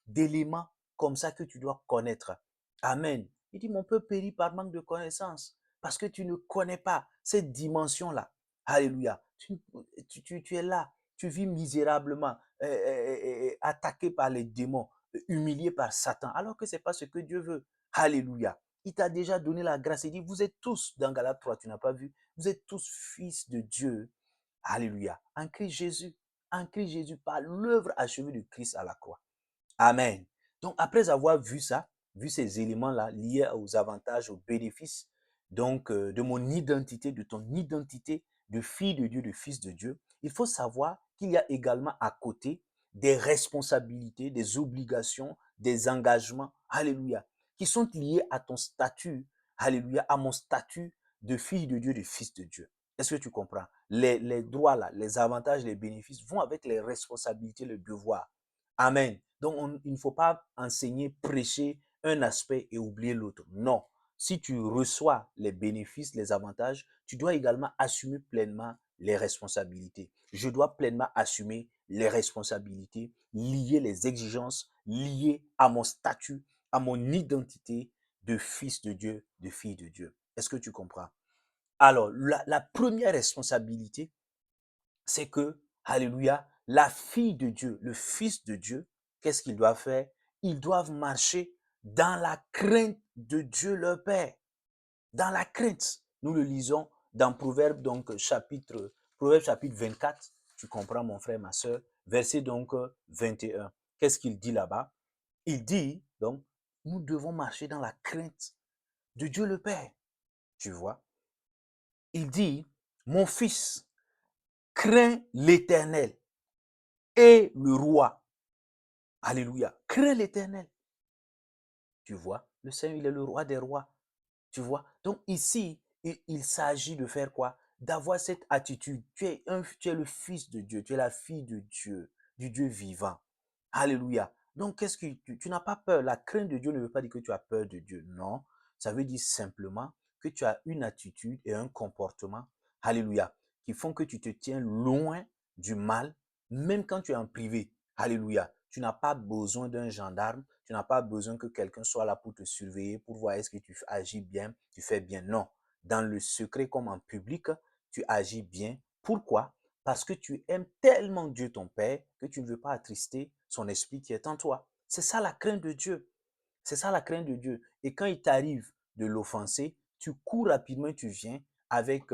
d'éléments comme ça que tu dois connaître. Amen. Il dit, mon peuple périt par manque de connaissance parce que tu ne connais pas cette dimension-là. Alléluia. Tu es là, tu vis misérablement, attaqué par les démons, humilié par Satan, alors que ce n'est pas ce que Dieu veut. Alléluia. Il t'a déjà donné la grâce. Il dit, vous êtes tous, dans Galates 3, tu n'as pas vu, vous êtes tous fils de Dieu. Alléluia. En Christ Jésus. En Christ Jésus, par l'œuvre achevée de Christ à la croix. Amen. Donc, après avoir vu ça, vu ces éléments-là liés aux avantages, aux bénéfices, donc de mon identité, de ton identité de fille de Dieu, de fils de Dieu, il faut savoir qu'il y a également à côté des responsabilités, des obligations, des engagements, alléluia, qui sont liés à ton statut, alléluia, à mon statut de fille de Dieu, de fils de Dieu. Est-ce que tu comprends? Les droits là, les avantages, les bénéfices vont avec les responsabilités, le devoir. Amen. Donc, il ne faut pas enseigner, prêcher un aspect et oublier l'autre. Non. Si tu reçois les bénéfices, les avantages, tu dois également assumer pleinement les responsabilités. Je dois pleinement assumer les responsabilités liées, les exigences liées à mon statut, à mon identité de fils de Dieu, de fille de Dieu. Est-ce que tu comprends? Alors, la première responsabilité, c'est que, alléluia, la fille de Dieu, le fils de Dieu, qu'est-ce qu'ils doivent faire? Ils doivent marcher dans la crainte de Dieu leur Père. Dans la crainte. Nous le lisons dans Proverbe chapitre 24. Tu comprends, mon frère, ma soeur. Verset donc 21. Qu'est-ce qu'il dit là-bas? Il dit, donc, nous devons marcher dans la crainte de Dieu le Père. Tu vois? Il dit, mon fils, crains l'Éternel et le roi. Alléluia. Crains l'Éternel. Tu vois, le Seigneur, il est le roi des rois. Tu vois, donc ici, il s'agit de faire quoi? D'avoir cette attitude. Tu es le fils de Dieu, tu es la fille de Dieu, du Dieu vivant. Alléluia. Donc, qu'est-ce que tu n'as pas peur? La crainte de Dieu ne veut pas dire que tu as peur de Dieu. Non, ça veut dire simplement que tu as une attitude et un comportement, alléluia, qui font que tu te tiens loin du mal, même quand tu es en privé. Alléluia. Tu n'as pas besoin d'un gendarme, tu n'as pas besoin que quelqu'un soit là pour te surveiller, pour voir est-ce que tu agis bien, tu fais bien. Non. Dans le secret comme en public, tu agis bien. Pourquoi? Parce que tu aimes tellement Dieu ton Père que tu ne veux pas attrister son esprit qui est en toi. C'est ça la crainte de Dieu. C'est ça la crainte de Dieu. Et quand il t'arrive de l'offenser, tu cours rapidement, tu viens avec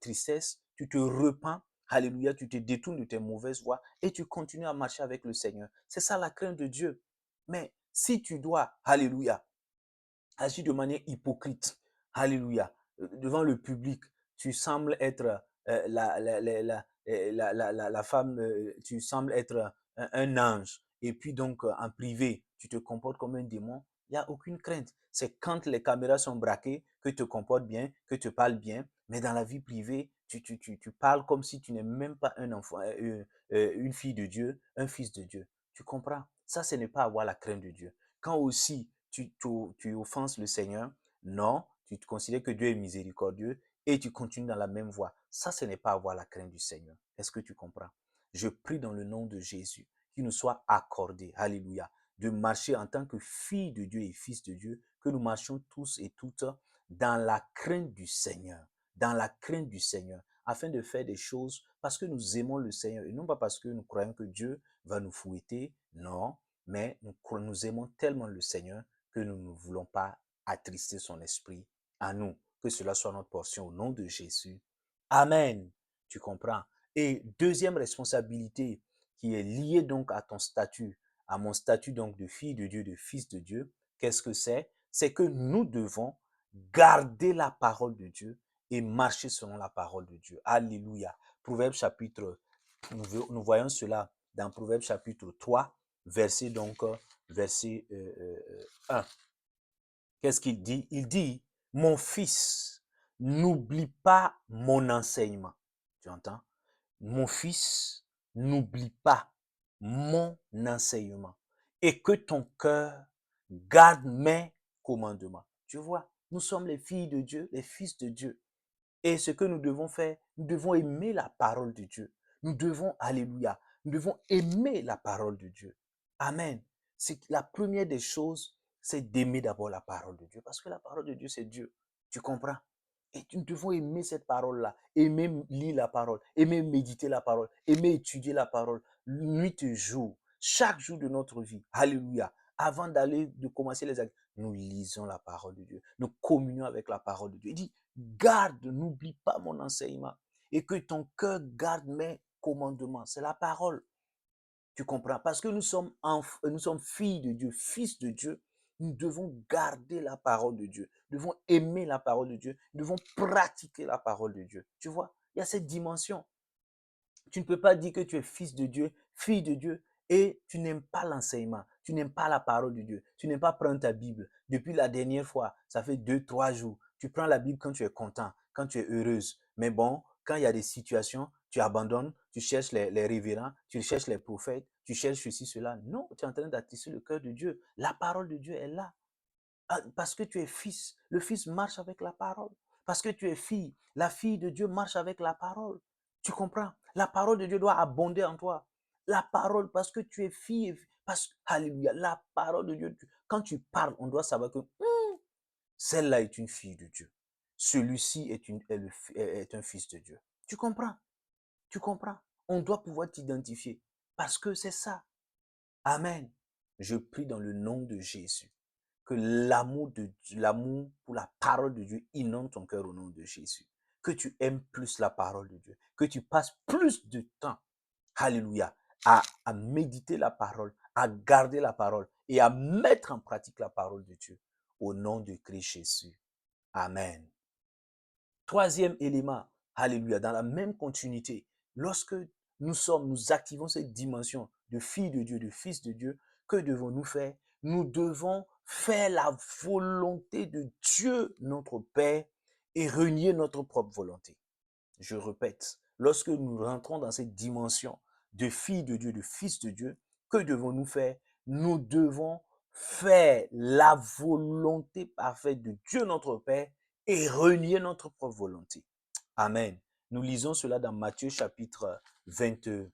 tristesse, tu te repens, alléluia, tu te détournes de tes mauvaises voies et tu continues à marcher avec le Seigneur. C'est ça la crainte de Dieu. Mais si tu dois, alléluia, agis de manière hypocrite, alléluia, devant le public, tu sembles être la femme, tu sembles être un ange, et puis donc en privé, tu te comportes comme un démon, il n'y a aucune crainte. C'est quand les caméras sont braquées que tu te comportes bien, que tu parles bien, mais dans la vie privée, tu parles comme si tu n'es même pas un enfant, une fille de Dieu, un fils de Dieu. Tu comprends? Ça, ce n'est pas avoir la crainte de Dieu. Quand aussi tu offenses le Seigneur, non, tu te considères que Dieu est miséricordieux et tu continues dans la même voie. Ça, ce n'est pas avoir la crainte du Seigneur. Est-ce que tu comprends? Je prie dans le nom de Jésus qu'il nous soit accordé, alléluia, de marcher en tant que fille de Dieu et fils de Dieu, que nous marchions tous et toutes dans la crainte du Seigneur, dans la crainte du Seigneur, afin de faire des choses parce que nous aimons le Seigneur et non pas parce que nous croyons que Dieu va nous fouetter, non, mais nous aimons tellement le Seigneur que nous ne voulons pas attrister son esprit à nous, Que cela soit notre portion au nom de Jésus. Amen. Tu comprends? Et deuxième responsabilité qui est liée donc à ton statut, à mon statut donc de fille de Dieu, de fils de Dieu, qu'est-ce que c'est? C'est que nous devons garder la parole de Dieu et marcher selon la parole de Dieu. Alléluia. Proverbe chapitre, nous voyons cela dans Proverbe chapitre 3, verset 1. Qu'est-ce qu'il dit? Il dit, mon fils, n'oublie pas mon enseignement. Tu entends? Mon fils, n'oublie pas mon enseignement et que ton cœur garde mes commandements. Tu vois, nous sommes les filles de Dieu, les fils de Dieu. Et ce que nous devons faire, nous devons aimer la parole de Dieu. Nous devons, alléluia, nous devons aimer la parole de Dieu. Amen. C'est la première des choses, c'est d'aimer d'abord la parole de Dieu. Parce que la parole de Dieu, c'est Dieu. Tu comprends? Et nous devons aimer cette parole-là, aimer lire la parole, aimer méditer la parole, aimer étudier la parole, nuit et jour, chaque jour de notre vie. Alléluia. Avant de commencer les actes, nous lisons la parole de Dieu. Nous communions avec la parole de Dieu. Il dit, garde, n'oublie pas mon enseignement et que ton cœur garde mes commandements. C'est la parole. Tu comprends? Parce que nous sommes filles de Dieu, fils de Dieu. Nous devons garder la parole de Dieu. Nous devons aimer la parole de Dieu. Nous devons pratiquer la parole de Dieu. Tu vois? Il y a cette dimension. Tu ne peux pas dire que tu es fils de Dieu, fille de Dieu, et tu n'aimes pas l'enseignement, tu n'aimes pas la parole de Dieu, tu n'aimes pas prendre ta Bible. Depuis la dernière fois, ça fait 2, 3 jours, tu prends la Bible quand tu es content, quand tu es heureuse. Mais bon, quand il y a des situations, tu abandonnes, tu cherches les révérends, tu cherches les prophètes, tu cherches ceci, cela. Non, tu es en train d'attiser le cœur de Dieu. La parole de Dieu est là. Parce que tu es fils, le fils marche avec la parole. Parce que tu es fille, la fille de Dieu marche avec la parole. Tu comprends? La parole de Dieu doit abonder en toi. La parole, parce que tu es fille, alléluia, la parole de Dieu, quand tu parles, on doit savoir que celle-là est une fille de Dieu. Celui-ci est un fils de Dieu. Tu comprends? Tu comprends? On doit pouvoir t'identifier parce que c'est ça. Amen. Je prie dans le nom de Jésus que l'amour pour la parole de Dieu inonde ton cœur au nom de Jésus. Que tu aimes plus la parole de Dieu. Que tu passes plus de temps, alléluia, à méditer la parole, à garder la parole et à mettre en pratique la parole de Dieu. Au nom de Christ Jésus. Amen. Troisième élément, alléluia, dans la même continuité, lorsque nous activons cette dimension de fille de Dieu, de fils de Dieu, que devons-nous faire? Nous devons faire la volonté de Dieu, notre Père, et renier notre propre volonté. Je répète, lorsque nous rentrons dans cette dimension de fille de Dieu, de fils de Dieu, que devons-nous faire? Nous devons faire la volonté parfaite de Dieu notre Père et renier notre propre volonté. Amen. Nous lisons cela dans Matthieu chapitre 26,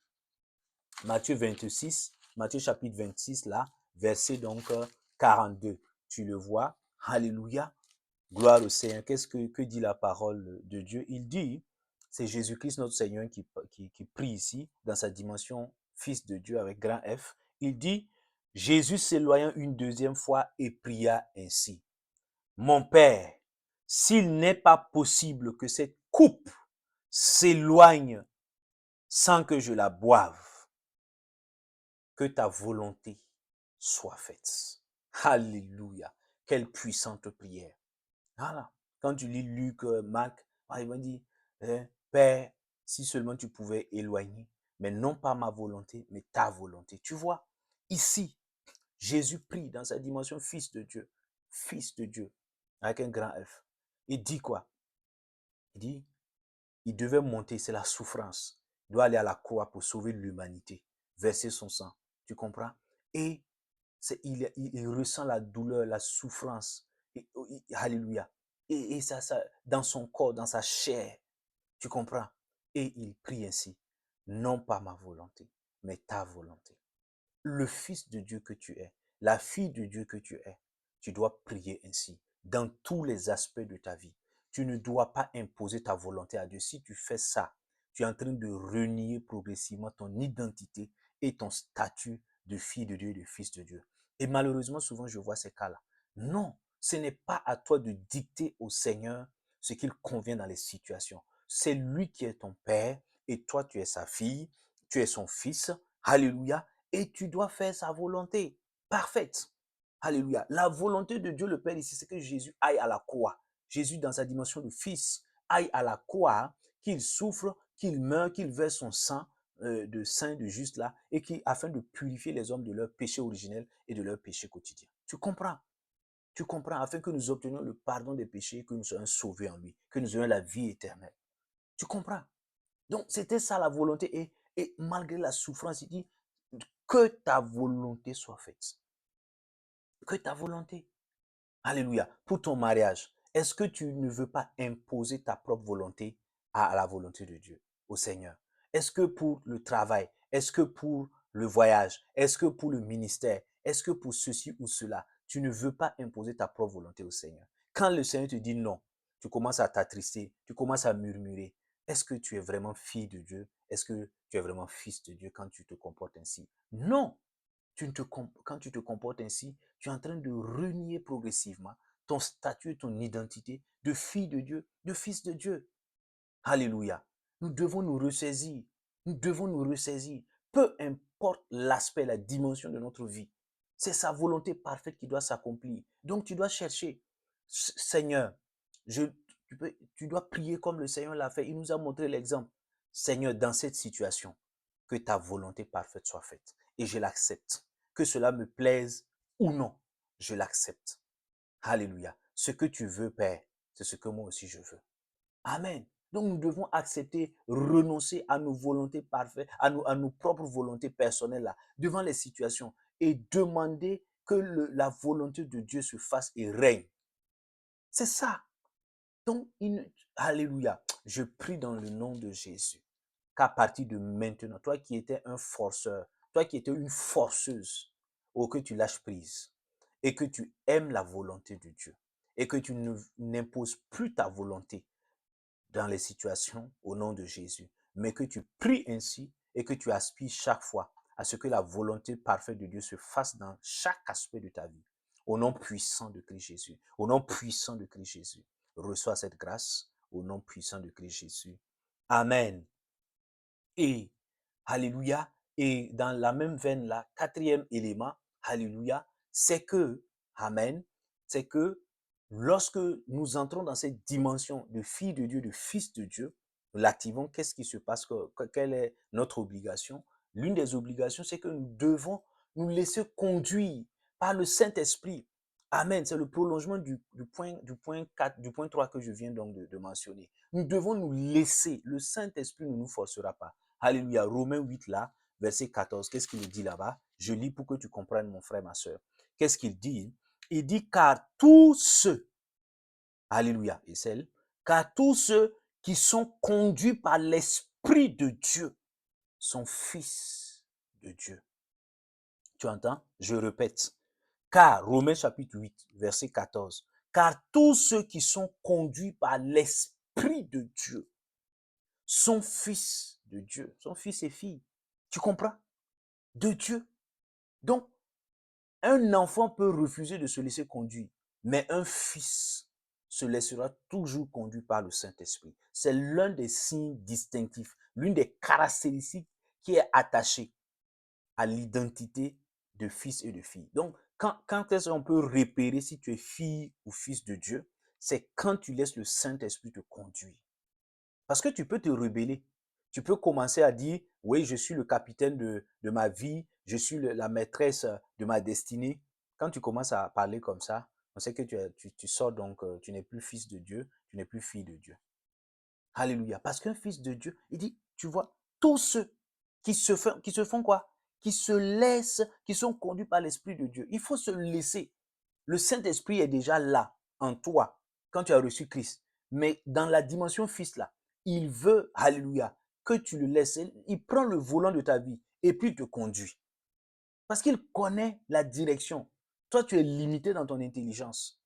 Matthieu chapitre 26 là, verset donc 42. Tu le vois. Alléluia. Gloire au Seigneur. Que dit la parole de Dieu? Il dit, c'est Jésus-Christ notre Seigneur qui prie ici dans sa dimension fils de Dieu avec grand F. Il dit, Jésus s'éloigna une deuxième fois et pria ainsi. Mon Père, s'il n'est pas possible que cette coupe s'éloigne sans que je la boive, que ta volonté soit faite. Alléluia. Quelle puissante prière. Voilà. Quand tu lis Luc, Marc, il va dire, Père, si seulement tu pouvais éloigner, mais non pas ma volonté, mais ta volonté. Tu vois, ici, Jésus prie dans sa dimension fils de Dieu, avec un grand F. Il dit quoi? Il dit, il devait monter, c'est la souffrance. Il doit aller à la croix pour sauver l'humanité, verser son sang. Tu comprends? Et il ressent la douleur, la souffrance. Alléluia. Et ça, dans son corps, dans sa chair. Tu comprends? Et il prie ainsi. Non pas ma volonté, mais ta volonté. Le fils de Dieu que tu es, la fille de Dieu que tu es, tu dois prier ainsi dans tous les aspects de ta vie. Tu ne dois pas imposer ta volonté à Dieu. Si tu fais ça, tu es en train de renier progressivement ton identité et ton statut de fille de Dieu et de fils de Dieu. Et malheureusement, souvent, je vois ces cas-là. Non, ce n'est pas à toi de dicter au Seigneur ce qu'il convient dans les situations. C'est lui qui est ton père et toi tu es sa fille, tu es son fils. Alléluia. Et tu dois faire sa volonté parfaite. Alléluia. La volonté de Dieu le Père ici, c'est que Jésus aille à la croix. Jésus, dans sa dimension de fils, aille à la croix, qu'il souffre, qu'il meure, qu'il verse son sang de saint, de juste là, et qui, afin de purifier les hommes de leur péché originel et de leur péché quotidien. Tu comprends? Tu comprends? Afin que nous obtenions le pardon des péchés, que nous soyons sauvés en lui, que nous ayons la vie éternelle. Tu comprends? Donc, c'était ça la volonté. Et malgré la souffrance, il dit que ta volonté soit faite. Que ta volonté. Alléluia. Pour ton mariage, est-ce que tu ne veux pas imposer ta propre volonté à la volonté de Dieu, au Seigneur? Est-ce que pour le travail, est-ce que pour le voyage, est-ce que pour le ministère, est-ce que pour ceci ou cela, tu ne veux pas imposer ta propre volonté au Seigneur? Quand le Seigneur te dit non, tu commences à t'attrister, tu commences à murmurer. Est-ce que tu es vraiment fille de Dieu? Est-ce que tu es vraiment fils de Dieu quand tu te comportes ainsi? Non. Quand tu te comportes ainsi, tu es en train de renier progressivement ton statut, ton identité de fille de Dieu, de fils de Dieu. Alléluia. Nous devons nous ressaisir. Nous devons nous ressaisir. Peu importe l'aspect, la dimension de notre vie. C'est sa volonté parfaite qui doit s'accomplir. Donc tu dois chercher. Seigneur, tu dois prier comme le Seigneur l'a fait. Il nous a montré l'exemple. Seigneur, dans cette situation, que ta volonté parfaite soit faite. Et je l'accepte. Que cela me plaise ou non, je l'accepte. Alléluia. Ce que tu veux, Père, c'est ce que moi aussi je veux. Amen. Donc nous devons accepter, renoncer à nos volontés parfaites, à nos propres volontés personnelles là, devant les situations et demander que la volonté de Dieu se fasse et règne. C'est ça. Donc, alléluia. Je prie dans le nom de Jésus qu'à partir de maintenant, toi qui étais un forceur, toi qui étais une forceuse, oh, que tu lâches prise et que tu aimes la volonté de Dieu et que tu n'imposes plus ta volonté dans les situations au nom de Jésus, mais que tu pries ainsi et que tu aspires chaque fois à ce que la volonté parfaite de Dieu se fasse dans chaque aspect de ta vie. Au nom puissant de Christ Jésus, au nom puissant de Christ Jésus, reçois cette grâce au nom puissant de Christ Jésus. Amen. Et, alléluia, et dans la même veine là, quatrième élément, alléluia, c'est que, amen, c'est que lorsque nous entrons dans cette dimension de fille de Dieu, de fils de Dieu, nous l'activons, qu'est-ce qui se passe, quelle est notre obligation? L'une des obligations, c'est que nous devons nous laisser conduire par le Saint-Esprit. Amen, c'est le prolongement du point 4, du point 3 que je viens donc de mentionner. Nous devons nous laisser, le Saint-Esprit ne nous forcera pas. Alléluia. Romains 8 là, verset 14. Qu'est-ce qu'il dit là-bas? Je lis pour que tu comprennes, mon frère, ma soeur. Qu'est-ce qu'il dit? Il dit, car tous ceux, alléluia, et celle, car tous ceux qui sont conduits par l'Esprit de Dieu sont fils de Dieu. Tu entends? Je répète. Car, Romains chapitre 8, verset 14, car tous ceux qui sont conduits par l'Esprit de Dieu sont fils de Dieu, sont fils et filles. Tu comprends? De Dieu. Donc, un enfant peut refuser de se laisser conduire, mais un fils se laissera toujours conduire par le Saint-Esprit. C'est l'un des signes distinctifs, l'une des caractéristiques qui est attachée à l'identité de fils et de fille. Donc, quand est-ce qu'on peut repérer si tu es fille ou fils de Dieu? C'est quand tu laisses le Saint-Esprit te conduire. Parce que tu peux te rebeller. Tu peux commencer à dire, oui, je suis le capitaine de ma vie, je suis la maîtresse de ma destinée. Quand tu commences à parler comme ça, on sait que tu sors donc, tu n'es plus fils de Dieu, tu n'es plus fille de Dieu. Alléluia. Parce qu'un fils de Dieu, il dit, tu vois, tous ceux qui se font quoi? Qui se laissent, qui sont conduits par l'Esprit de Dieu. Il faut se laisser. Le Saint-Esprit est déjà là, en toi, quand tu as reçu Christ. Mais dans la dimension fils là, il veut, alléluia, que tu le laisses. Il prend le volant de ta vie et puis te conduit. Parce qu'il connaît la direction. Toi, tu es limité dans ton intelligence.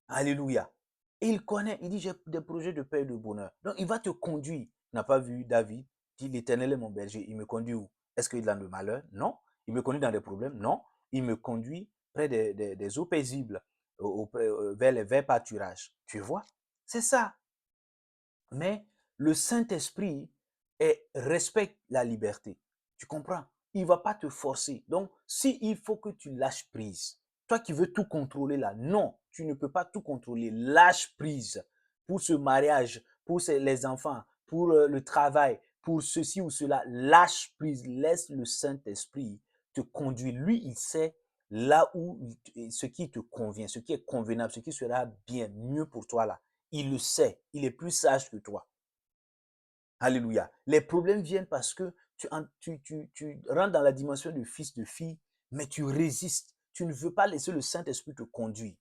Alléluia. Et il connaît, il dit, j'ai des projets de paix et de bonheur. Donc, il va te conduire. Tu n'as pas vu David, dit, l'Éternel est mon berger. Il me conduit où? Est-ce qu'il est dans le malheur? Non. Il me conduit dans des problèmes? Non. Il me conduit près des eaux paisibles, vers les verts pâturages. Tu vois? C'est ça. Mais le Saint-Esprit respecte la liberté. Tu comprends? Il ne va pas te forcer. Donc, il faut que tu lâches prise. Toi qui veux tout contrôler là, non, tu ne peux pas tout contrôler. Lâche prise pour ce mariage, pour les enfants, pour le travail, pour ceci ou cela. Lâche prise. Laisse le Saint-Esprit te conduire. Lui, il sait là où ce qui te convient, ce qui est convenable, ce qui sera bien, mieux pour toi là. Il le sait. Il est plus sage que toi. Alléluia. Les problèmes viennent parce que tu rentres dans la dimension de fils, de fille, mais tu résistes. Tu ne veux pas laisser le Saint-Esprit te conduire.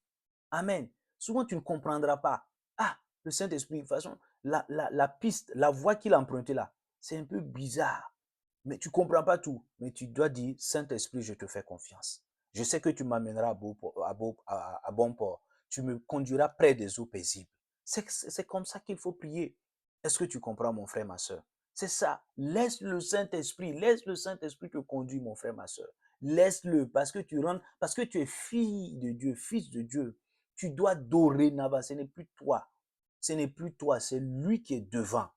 Amen. Souvent, tu ne comprendras pas. Ah, le Saint-Esprit, de toute façon, la piste, la voie qu'il a empruntée là, c'est un peu bizarre. Mais tu ne comprends pas tout. Mais tu dois dire, Saint-Esprit, je te fais confiance. Je sais que tu m'amèneras à bon port. Tu me conduiras près des eaux paisibles. C'est comme ça qu'il faut prier. Est-ce que tu comprends, mon frère, ma soeur? C'est ça. Laisse le Saint-Esprit te conduire, mon frère, ma soeur. Laisse-le parce que tu rentres, parce que tu es fille de Dieu, fils de Dieu. Tu dois dorénavant, ce n'est plus toi. Ce n'est plus toi, c'est lui qui est devant.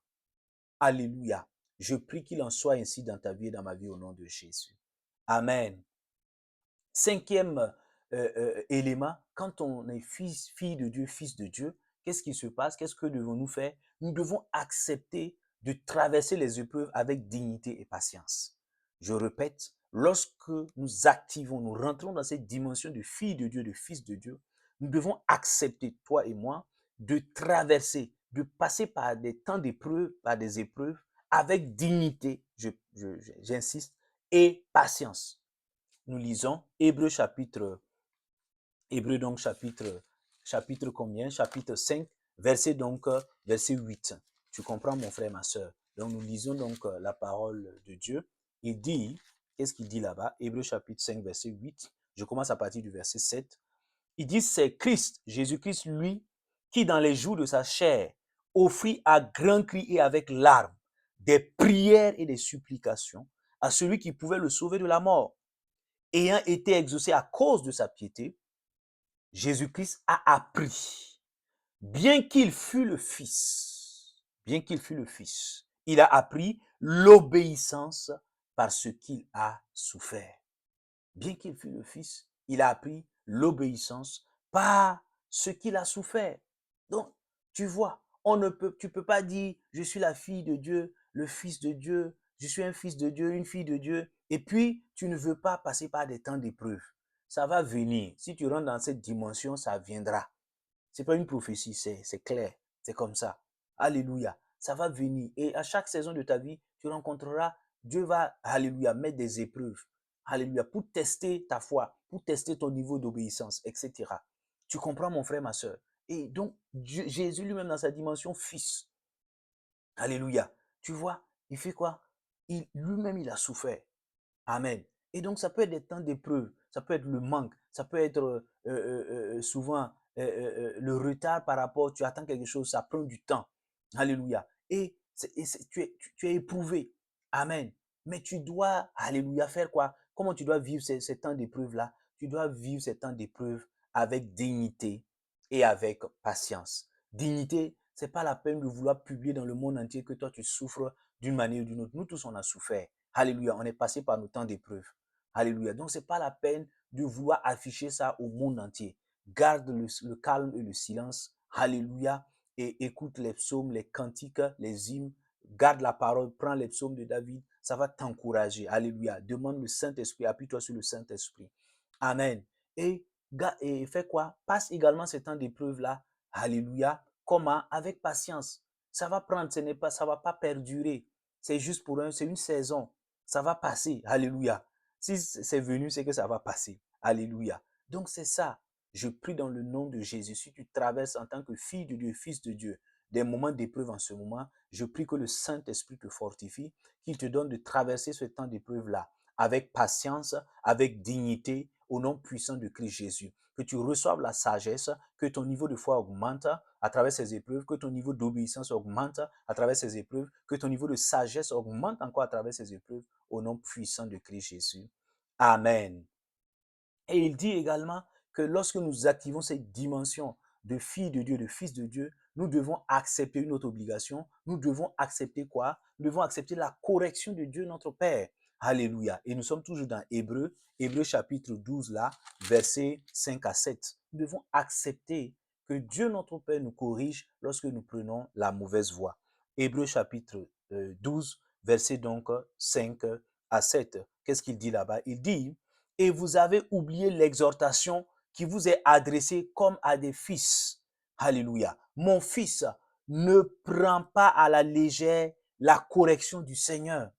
Alléluia. Je prie qu'il en soit ainsi dans ta vie et dans ma vie au nom de Jésus. Amen. Cinquième élément, quand on est fille de Dieu, fils de Dieu, qu'est-ce qui se passe? Qu'est-ce que devons-nous faire? Nous devons accepter de traverser les épreuves avec dignité et patience. Je répète, lorsque nous activons, nous rentrons dans cette dimension de fille de Dieu, de fils de Dieu, nous devons accepter, toi et moi, de traverser, de passer par des temps d'épreuves, par des épreuves, avec dignité, j'insiste, et patience. Nous lisons Hébreu donc chapitre combien? Chapitre 5, verset 8. Tu comprends mon frère, ma soeur? Donc nous lisons donc la parole de Dieu. Il dit, qu'est-ce qu'il dit là-bas? Hébreu chapitre 5, verset 8. Je commence à partir du verset 7. Il dit, c'est Christ, Jésus-Christ, lui, qui dans les jours de sa chair offrit à grands cris et avec larmes des prières et des supplications à celui qui pouvait le sauver de la mort. Ayant été exaucé à cause de sa piété, Jésus-Christ a appris, bien qu'il fût le Fils, il a appris l'obéissance par ce qu'il a souffert. Bien qu'il fût le Fils, il a appris l'obéissance par ce qu'il a souffert. Donc, tu vois, tu peux pas dire, je suis la fille de Dieu, le Fils de Dieu, je suis un fils de Dieu, une fille de Dieu, et puis tu ne veux pas passer par des temps d'épreuve. Ça va venir. Si tu rentres dans cette dimension, ça viendra. C'est pas une prophétie, c'est clair. C'est comme ça. Alléluia. Ça va venir. Et à chaque saison de ta vie, tu rencontreras, Dieu va, alléluia, mettre des épreuves. Alléluia. Pour tester ta foi, pour tester ton niveau d'obéissance, etc. Tu comprends, mon frère, ma soeur? Et donc, Jésus lui-même dans sa dimension fils. Alléluia. Tu vois, il fait quoi? Lui-même, il a souffert. Amen. Et donc, ça peut être des temps d'épreuve, ça peut être le manque, ça peut être souvent le retard par rapport, tu attends quelque chose, ça prend du temps. Alléluia. Et, tu es éprouvé. Amen. Mais tu dois, alléluia, faire quoi? Comment tu dois vivre ces temps d'épreuve-là? Tu dois vivre ces temps d'épreuve avec dignité et avec patience. Dignité, c'est pas la peine de vouloir publier dans le monde entier que toi tu souffres d'une manière ou d'une autre. Nous tous, on a souffert. Alléluia, on est passé par nos temps d'épreuve. Alléluia. Donc, c'est pas la peine de vouloir afficher ça au monde entier. Garde le calme et le silence. Alléluia. Et écoute les psaumes, les cantiques, les hymnes. Garde la parole. Prends les psaumes de David. Ça va t'encourager. Alléluia. Demande le Saint-Esprit. Appuie-toi sur le Saint-Esprit. Amen. Et fais quoi? Passe également ces temps d'épreuve-là. Alléluia. Comment? Avec patience. Ça va prendre, ça va pas perdurer. C'est juste c'est une saison. Ça va passer. Alléluia. Si c'est venu, c'est que ça va passer. Alléluia. Donc c'est ça. Je prie dans le nom de Jésus. Si tu traverses en tant que fille de Dieu, fils de Dieu, des moments d'épreuve en ce moment, je prie que le Saint-Esprit te fortifie, qu'il te donne de traverser ce temps d'épreuve-là avec patience, avec dignité, au nom puissant de Christ Jésus. Que tu reçoives la sagesse, que ton niveau de foi augmente à travers ces épreuves, que ton niveau d'obéissance augmente à travers ces épreuves, que ton niveau de sagesse augmente encore à travers ces épreuves, au nom puissant de Christ Jésus. Amen. Et il dit également que lorsque nous activons cette dimension de fille de Dieu, de fils de Dieu, nous devons accepter une autre obligation. Nous devons accepter quoi? Nous devons accepter la correction de Dieu, notre Père. Alléluia. Et nous sommes toujours dans Hébreu, Hébreu chapitre 12, là, versets 5 à 7. Nous devons accepter que Dieu, notre Père, nous corrige lorsque nous prenons la mauvaise voie. Hébreu chapitre 12, versets donc 5 à 7. Qu'est-ce qu'il dit là-bas? Il dit, et vous avez oublié l'exhortation qui vous est adressée comme à des fils. Alléluia. Mon fils, ne prends pas à la légère la correction du Seigneur.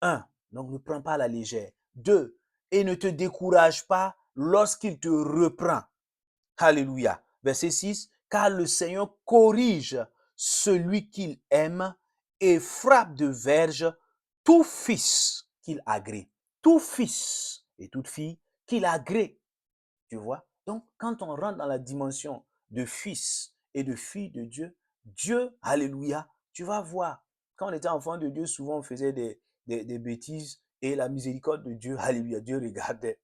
1. Donc ne prends pas à la légère. 2. Et ne te décourage pas lorsqu'il te reprend. Alléluia. Verset 6. Car le Seigneur corrige celui qu'il aime et frappe de verge tout fils qu'il agrée. Tout fils et toute fille qu'il agrée. Tu vois? Donc, quand on rentre dans la dimension de fils et de fille de Dieu, Dieu, alléluia, tu vas voir. Quand on était enfant de Dieu, souvent on faisait des bêtises et la miséricorde de Dieu, alléluia, Dieu regardait.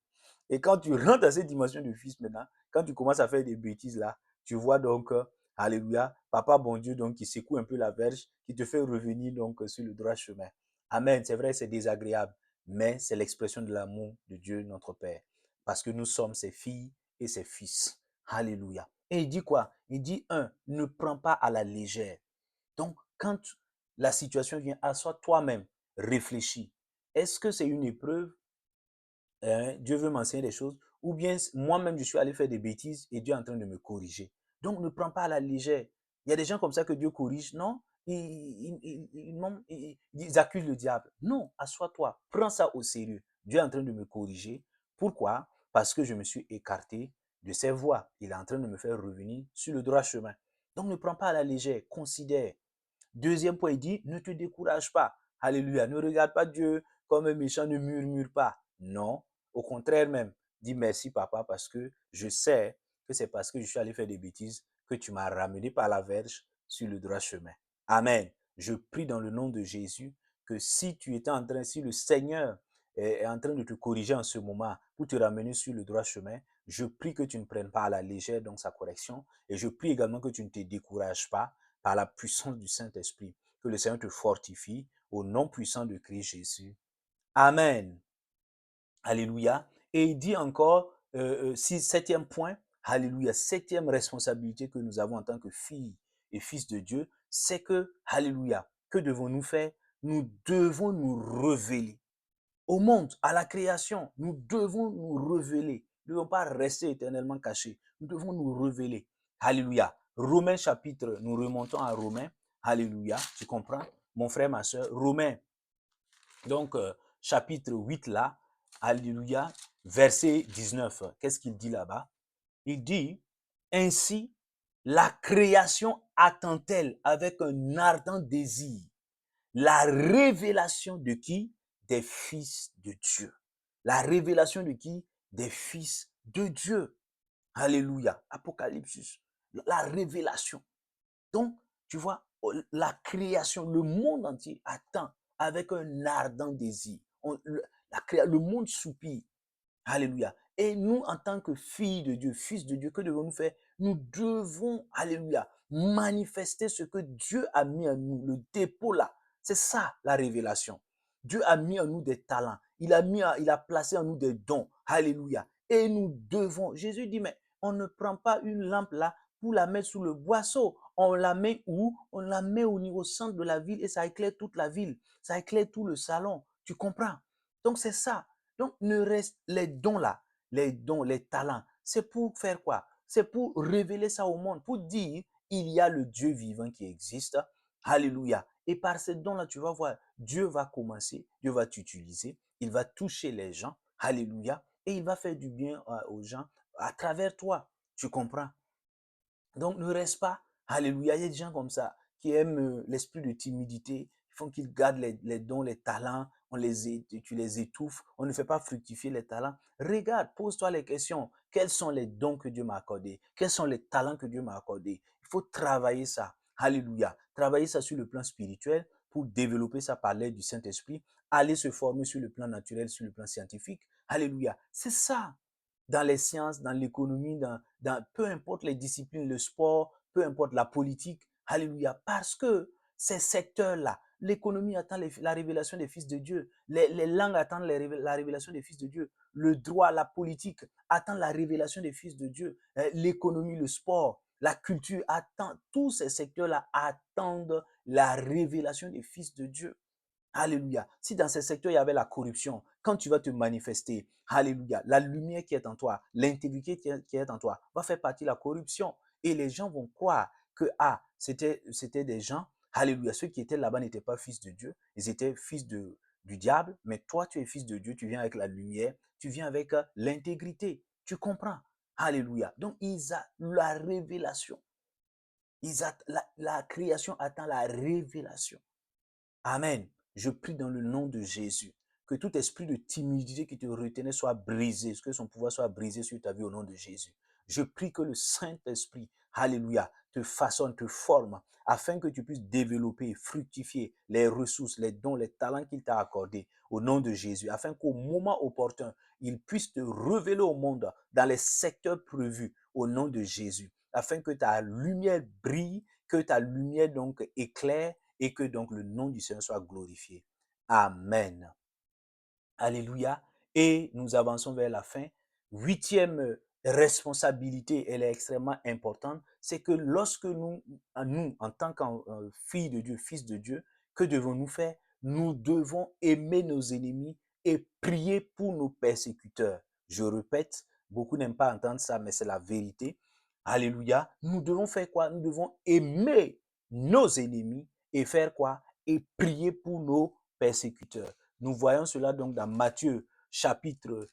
Et quand tu rentres dans cette dimension de fils maintenant, quand tu commences à faire des bêtises là, tu vois donc, alléluia, papa bon Dieu, donc qui secoue un peu la verge, qui te fait revenir donc sur le droit chemin. Amen. C'est vrai, c'est désagréable, mais c'est l'expression de l'amour de Dieu, notre Père. Parce que nous sommes ses filles et ses fils. Alléluia. Et il dit quoi? Il dit, ne prends pas à la légère. Donc, quand la situation vient, assois toi-même, réfléchis. Est-ce que c'est une épreuve? Dieu veut m'enseigner des choses, ou bien moi-même je suis allé faire des bêtises et Dieu est en train de me corriger. Donc ne prends pas à la légère. Il y a des gens comme ça que Dieu corrige, non? Ils accusent le diable. Non, assois-toi, prends ça au sérieux. Dieu est en train de me corriger. Pourquoi? Parce que je me suis écarté de ses voies. Il est en train de me faire revenir sur le droit chemin. Donc ne prends pas à la légère, considère. Deuxième point, il dit, ne te décourage pas. Alléluia. Ne regarde pas Dieu comme un méchant, ne murmure pas. Non, au contraire même, dis merci papa parce que je sais que c'est parce que je suis allé faire des bêtises que tu m'as ramené par la verge sur le droit chemin. Amen. Je prie dans le nom de Jésus que si tu étais en train, si le Seigneur est en train de te corriger en ce moment pour te ramener sur le droit chemin, je prie que tu ne prennes pas à la légère donc sa correction et je prie également que tu ne te décourages pas par la puissance du Saint-Esprit. Que le Seigneur te fortifie au nom puissant de Christ Jésus. Amen. Alléluia. Et il dit encore, septième point, alléluia, septième responsabilité que nous avons en tant que filles et fils de Dieu, c'est que, alléluia, que devons-nous faire? Nous devons nous révéler au monde, à la création. Nous devons nous révéler. Nous ne devons pas rester éternellement cachés. Nous devons nous révéler. Alléluia. Romains chapitre, nous remontons à Romains. Alléluia. Tu comprends? Mon frère, ma soeur. Romains, donc chapitre 8 là. Alléluia. Verset 19. Qu'est-ce qu'il dit là-bas? Il dit, ainsi, la création attend-elle avec un ardent désir la révélation de qui? Des fils de Dieu. La révélation de qui? Des fils de Dieu. Alléluia. Apocalypse. La révélation. Donc, tu vois, la création, le monde entier attend avec un ardent désir. Le monde soupire. Alléluia. Et nous, en tant que filles de Dieu, fils de Dieu, que devons-nous faire? Nous devons, alléluia, manifester ce que Dieu a mis en nous, le dépôt là. C'est ça la révélation. Dieu a mis en nous des talents. Il a placé en nous des dons. Alléluia. Et nous devons, Jésus dit, mais on ne prend pas une lampe là pour la mettre sous le boisseau. On la met où? On la met au centre de la ville et ça éclaire toute la ville. Ça éclaire tout le salon. Tu comprends? Donc c'est ça. Donc, ne reste les dons là, les dons, les talents, c'est pour faire quoi? C'est pour révéler ça au monde, pour dire, il y a le Dieu vivant qui existe. Alléluia. Et par ces dons-là, tu vas voir, Dieu va commencer, Dieu va t'utiliser, il va toucher les gens. Alléluia. Et il va faire du bien aux gens à travers toi. Tu comprends? Donc ne reste pas. Alléluia. Il y a des gens comme ça qui aiment l'esprit de timidité. Ils font qu'ils gardent les dons, les talents. Tu les étouffes. On ne fait pas fructifier les talents. Regarde, pose-toi les questions. Quels sont les dons que Dieu m'a accordés? Quels sont les talents que Dieu m'a accordés? Il faut travailler ça. Alléluia. Travailler ça sur le plan spirituel pour développer ça par l'aide du Saint-Esprit. Aller se former sur le plan naturel, sur le plan scientifique. Alléluia. C'est ça. dans les sciences, dans l'économie, peu importe les disciplines, le sport, peu importe la politique. Alléluia. Parce que ces secteurs-là, l'économie attend la révélation des fils de Dieu, les langues attendent la révélation des fils de Dieu, le droit, la politique attend la révélation des fils de Dieu, l'économie, le sport, la culture attend, tous ces secteurs-là attendent la révélation des fils de Dieu. Alléluia. Si dans ces secteurs, il y avait la corruption, quand tu vas te manifester, alléluia, la lumière qui est en toi, l'intégrité qui est en toi, va faire partie de la corruption. Et les gens vont croire que, c'était des gens, alléluia, ceux qui étaient là-bas n'étaient pas fils de Dieu, ils étaient fils du diable, mais toi, tu es fils de Dieu, tu viens avec la lumière, tu viens avec l'intégrité. Tu comprends? Alléluia. Donc, ils ont la révélation. La création attend la révélation. Amen. Je prie dans le nom de Jésus que tout esprit de timidité qui te retenait soit brisé, que son pouvoir soit brisé sur ta vie au nom de Jésus. Je prie que le Saint-Esprit, alléluia, te façonne, te forme, afin que tu puisses développer, fructifier les ressources, les dons, les talents qu'il t'a accordés au nom de Jésus, afin qu'au moment opportun, il puisse te révéler au monde dans les secteurs prévus au nom de Jésus, afin que ta lumière brille, que ta lumière donc éclaire et que donc le nom du Seigneur soit glorifié. Amen. Alléluia. Et nous avançons vers la fin. Huitième responsabilité, elle est extrêmement importante, c'est que lorsque nous, en tant que filles de Dieu, fils de Dieu, que devons-nous faire? Nous devons aimer nos ennemis et prier pour nos persécuteurs. Je répète, beaucoup n'aiment pas entendre ça, mais c'est la vérité. Alléluia. Nous devons faire quoi? Nous devons aimer nos ennemis et faire quoi? Et prier pour nos persécuteurs. Nous voyons cela donc dans Matthieu chapitre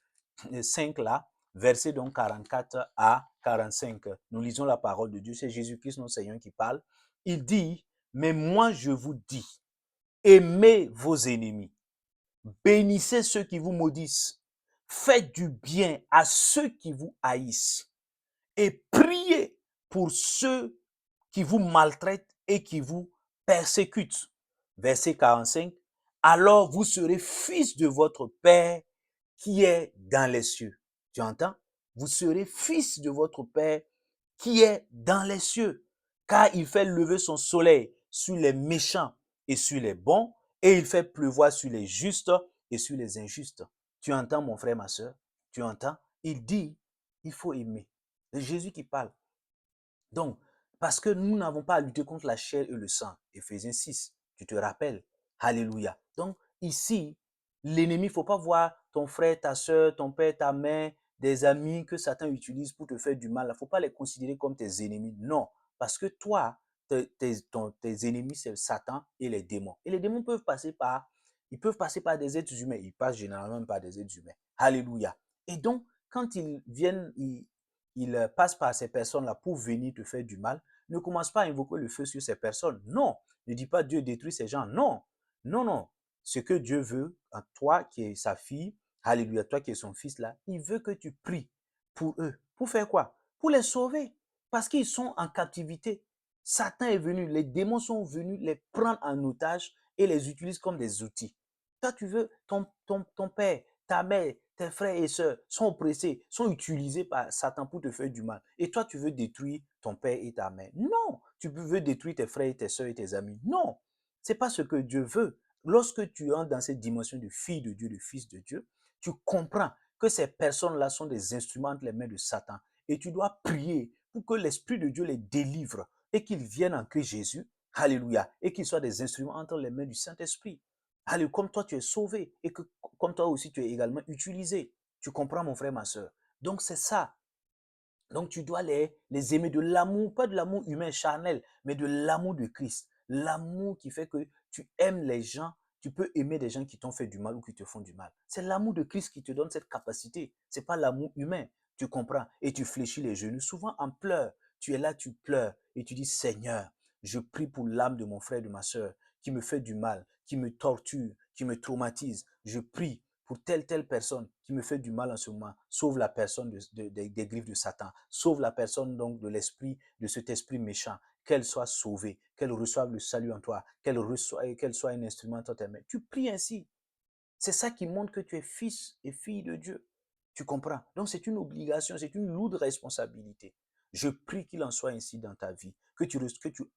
5 là, verset donc 44 à 45. Nous lisons la parole de Dieu, c'est Jésus-Christ notre Seigneur qui parle. Il dit, mais moi je vous dis, aimez vos ennemis, bénissez ceux qui vous maudissent, faites du bien à ceux qui vous haïssent et priez pour ceux qui vous maltraitent et qui vous persécutent. Verset 45. Alors vous serez fils de votre Père qui est dans les cieux. Tu entends? Vous serez fils de votre Père qui est dans les cieux, car il fait lever son soleil sur les méchants et sur les bons, et il fait pleuvoir sur les justes et sur les injustes. Tu entends, mon frère, ma soeur? Tu entends? Il dit, il faut aimer. C'est Jésus qui parle. Donc, parce que nous n'avons pas à lutter contre la chair et le sang. Éphésiens 6, tu te rappelles. Alléluia. Donc, ici, l'ennemi, il ne faut pas voir ton frère, ta soeur, ton père, ta mère, des amis que Satan utilise pour te faire du mal. Il ne faut pas les considérer comme tes ennemis. Non. Parce que toi, tes ennemis, c'est Satan et les démons. Et les démons ils peuvent passer par des êtres humains. Ils passent généralement par des êtres humains. Alléluia. Et donc, quand ils viennent, il passe par ces personnes-là pour venir te faire du mal, ne commence pas à invoquer le feu sur ces personnes. Non. Ne dis pas Dieu détruit ces gens. Non. Non, non. Ce que Dieu veut, à toi qui es sa fille, alléluia, toi qui es son fils là, il veut que tu pries pour eux. Pour faire quoi? Pour les sauver. Parce qu'ils sont en captivité. Satan est venu, les démons sont venus les prendre en otage et les utilisent comme des outils. Toi, tu veux, ton père, ta mère, tes frères et sœurs sont oppressés, sont utilisés par Satan pour te faire du mal. Et toi, tu veux détruire ton père et ta mère. Non, tu veux détruire tes frères et tes sœurs et tes amis. Non, c'est pas ce que Dieu veut. Lorsque tu entres dans cette dimension de fille de Dieu, de fils de Dieu, tu comprends que ces personnes-là sont des instruments entre les mains de Satan. Et tu dois prier pour que l'Esprit de Dieu les délivre et qu'ils viennent en Christ Jésus. Alléluia. Et qu'ils soient des instruments entre les mains du Saint-Esprit. Allez, comme toi, tu es sauvé et que comme toi aussi, tu es également utilisé. Tu comprends, mon frère, ma soeur. Donc, c'est ça. Donc, tu dois les aimer de l'amour, pas de l'amour humain charnel, mais de l'amour de Christ. L'amour qui fait que tu aimes les gens, tu peux aimer des gens qui t'ont fait du mal ou qui te font du mal. C'est l'amour de Christ qui te donne cette capacité. C'est pas l'amour humain. Tu comprends? Et tu fléchis les genoux, souvent en pleurs. Tu es là, tu pleures et tu dis, Seigneur, je prie pour l'âme de mon frère, de ma soeur, qui me fait du mal, qui me torture, qui me traumatise. Je prie pour telle personne qui me fait du mal en ce moment. Sauve la personne des griffes de Satan. Sauve la personne donc de l'esprit, de cet esprit méchant. Qu'elle soit sauvée, qu'elle reçoive le salut en toi, qu'elle soit un instrument dans tes mains. Tu pries ainsi. C'est ça qui montre que tu es fils et fille de Dieu. Tu comprends? Donc, c'est une obligation, c'est une lourde responsabilité. Je prie qu'il en soit ainsi dans ta vie, que tu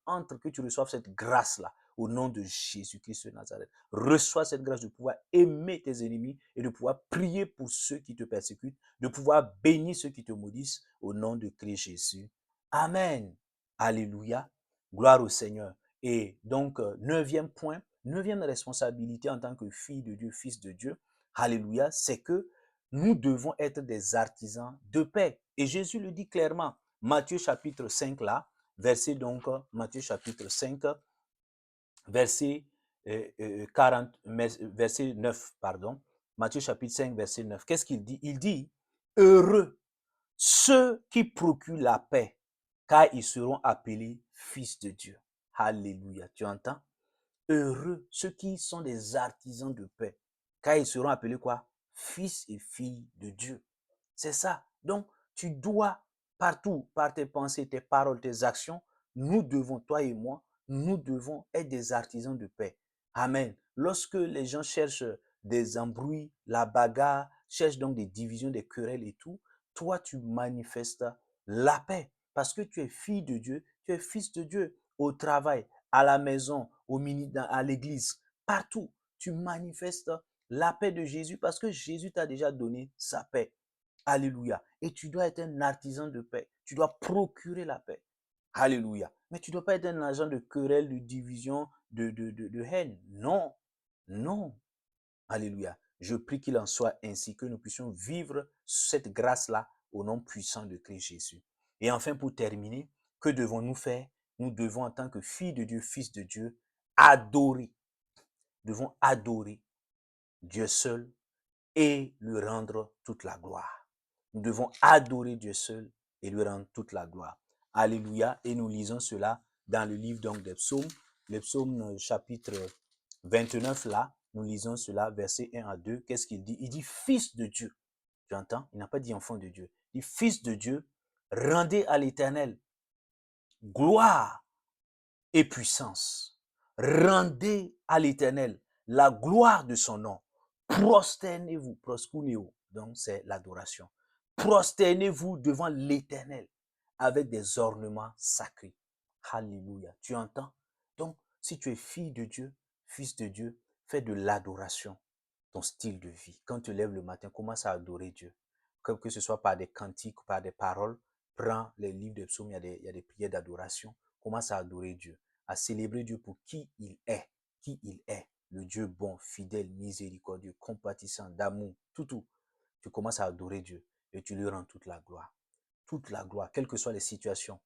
entres, que tu reçoives cette grâce-là au nom de Jésus-Christ de Nazareth. Reçois cette grâce de pouvoir aimer tes ennemis et de pouvoir prier pour ceux qui te persécutent, de pouvoir bénir ceux qui te maudissent au nom de Christ Jésus. Amen. Alléluia. Gloire au Seigneur. Et donc, neuvième point, neuvième responsabilité en tant que fille de Dieu, fils de Dieu, alléluia, c'est que nous devons être des artisans de paix. Et Jésus le dit clairement. Matthieu chapitre 5 là, Matthieu chapitre 5, verset 40, verset 9, pardon. Matthieu chapitre 5, verset 9. Qu'est-ce qu'il dit? Il dit, heureux ceux qui procurent la paix, car ils seront appelés fils de Dieu. Alléluia. Tu entends? Heureux ceux qui sont des artisans de paix, car ils seront appelés quoi? Fils et filles de Dieu. C'est ça. Donc, tu dois, partout, par tes pensées, tes paroles, tes actions, nous devons, toi et moi, nous devons être des artisans de paix. Amen. Lorsque les gens cherchent des embrouilles, la bagarre, cherchent donc des divisions, des querelles et tout, toi, tu manifestes la paix parce que tu es fille de Dieu, tu es fils de Dieu au travail, à la maison, à l'église, partout. Tu manifestes la paix de Jésus parce que Jésus t'a déjà donné sa paix. Alléluia. Et tu dois être un artisan de paix. Tu dois procurer la paix. Alléluia. Mais tu ne dois pas être un agent de querelle, de division, de haine. Non. Non. Alléluia. Je prie qu'il en soit ainsi, que nous puissions vivre cette grâce-là au nom puissant de Christ Jésus. Et enfin, pour terminer, que devons-nous faire? Nous devons, en tant que filles de Dieu, fils de Dieu, adorer. Nous devons adorer Dieu seul et lui rendre toute la gloire. Nous devons adorer Dieu seul et lui rendre toute la gloire. Alléluia. Et nous lisons cela dans le livre donc des psaumes, le psaume chapitre 29 là, nous lisons cela, versets 1 à 2. Qu'est-ce qu'il dit? Il dit fils de Dieu. Tu entends? Il n'a pas dit enfant de Dieu. Il dit fils de Dieu, rendez à l'Éternel gloire et puissance. Rendez à l'Éternel la gloire de son nom. Prosternez-vous, proskuneo, donc c'est l'adoration. Prosternez-vous devant l'Éternel avec des ornements sacrés. Alléluia. Tu entends? Donc, si tu es fille de Dieu, fils de Dieu, fais de l'adoration ton style de vie. Quand tu lèves le matin, commence à adorer Dieu. Que ce soit par des cantiques ou par des paroles, prends les livres de psaumes, il y a des prières d'adoration. Commence à adorer Dieu, à célébrer Dieu pour qui il est. Qui il est. Le Dieu bon, fidèle, miséricordieux, compatissant, d'amour, tout. Tu commences à adorer Dieu et tu lui rends toute la gloire. Toute la gloire, quelles que soient les situations,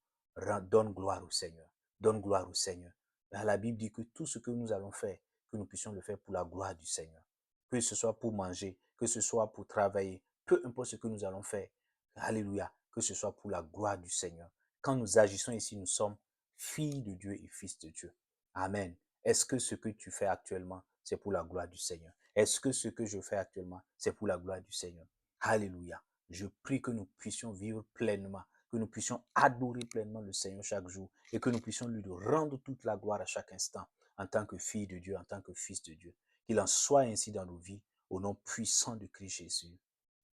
donne gloire au Seigneur. Donne gloire au Seigneur. La Bible dit que tout ce que nous allons faire, que nous puissions le faire pour la gloire du Seigneur. Que ce soit pour manger, que ce soit pour travailler, peu importe ce que nous allons faire. Alléluia. Que ce soit pour la gloire du Seigneur. Quand nous agissons ici, nous sommes filles de Dieu et fils de Dieu. Amen. Est-ce que ce que tu fais actuellement, c'est pour la gloire du Seigneur? Est-ce que ce que je fais actuellement, c'est pour la gloire du Seigneur? Alléluia. Je prie que nous puissions vivre pleinement, que nous puissions adorer pleinement le Seigneur chaque jour et que nous puissions lui rendre toute la gloire à chaque instant en tant que fille de Dieu, en tant que fils de Dieu. Qu'il en soit ainsi dans nos vies, au nom puissant de Christ Jésus.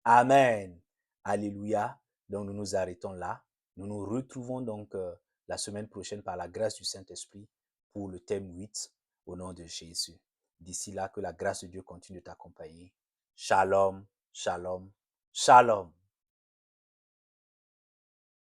Amen. Alléluia. Donc nous nous arrêtons là. Nous nous retrouvons donc la semaine prochaine par la grâce du Saint-Esprit pour le thème 8 au nom de Jésus. D'ici là, que la grâce de Dieu continue de t'accompagner. Shalom, shalom, shalom.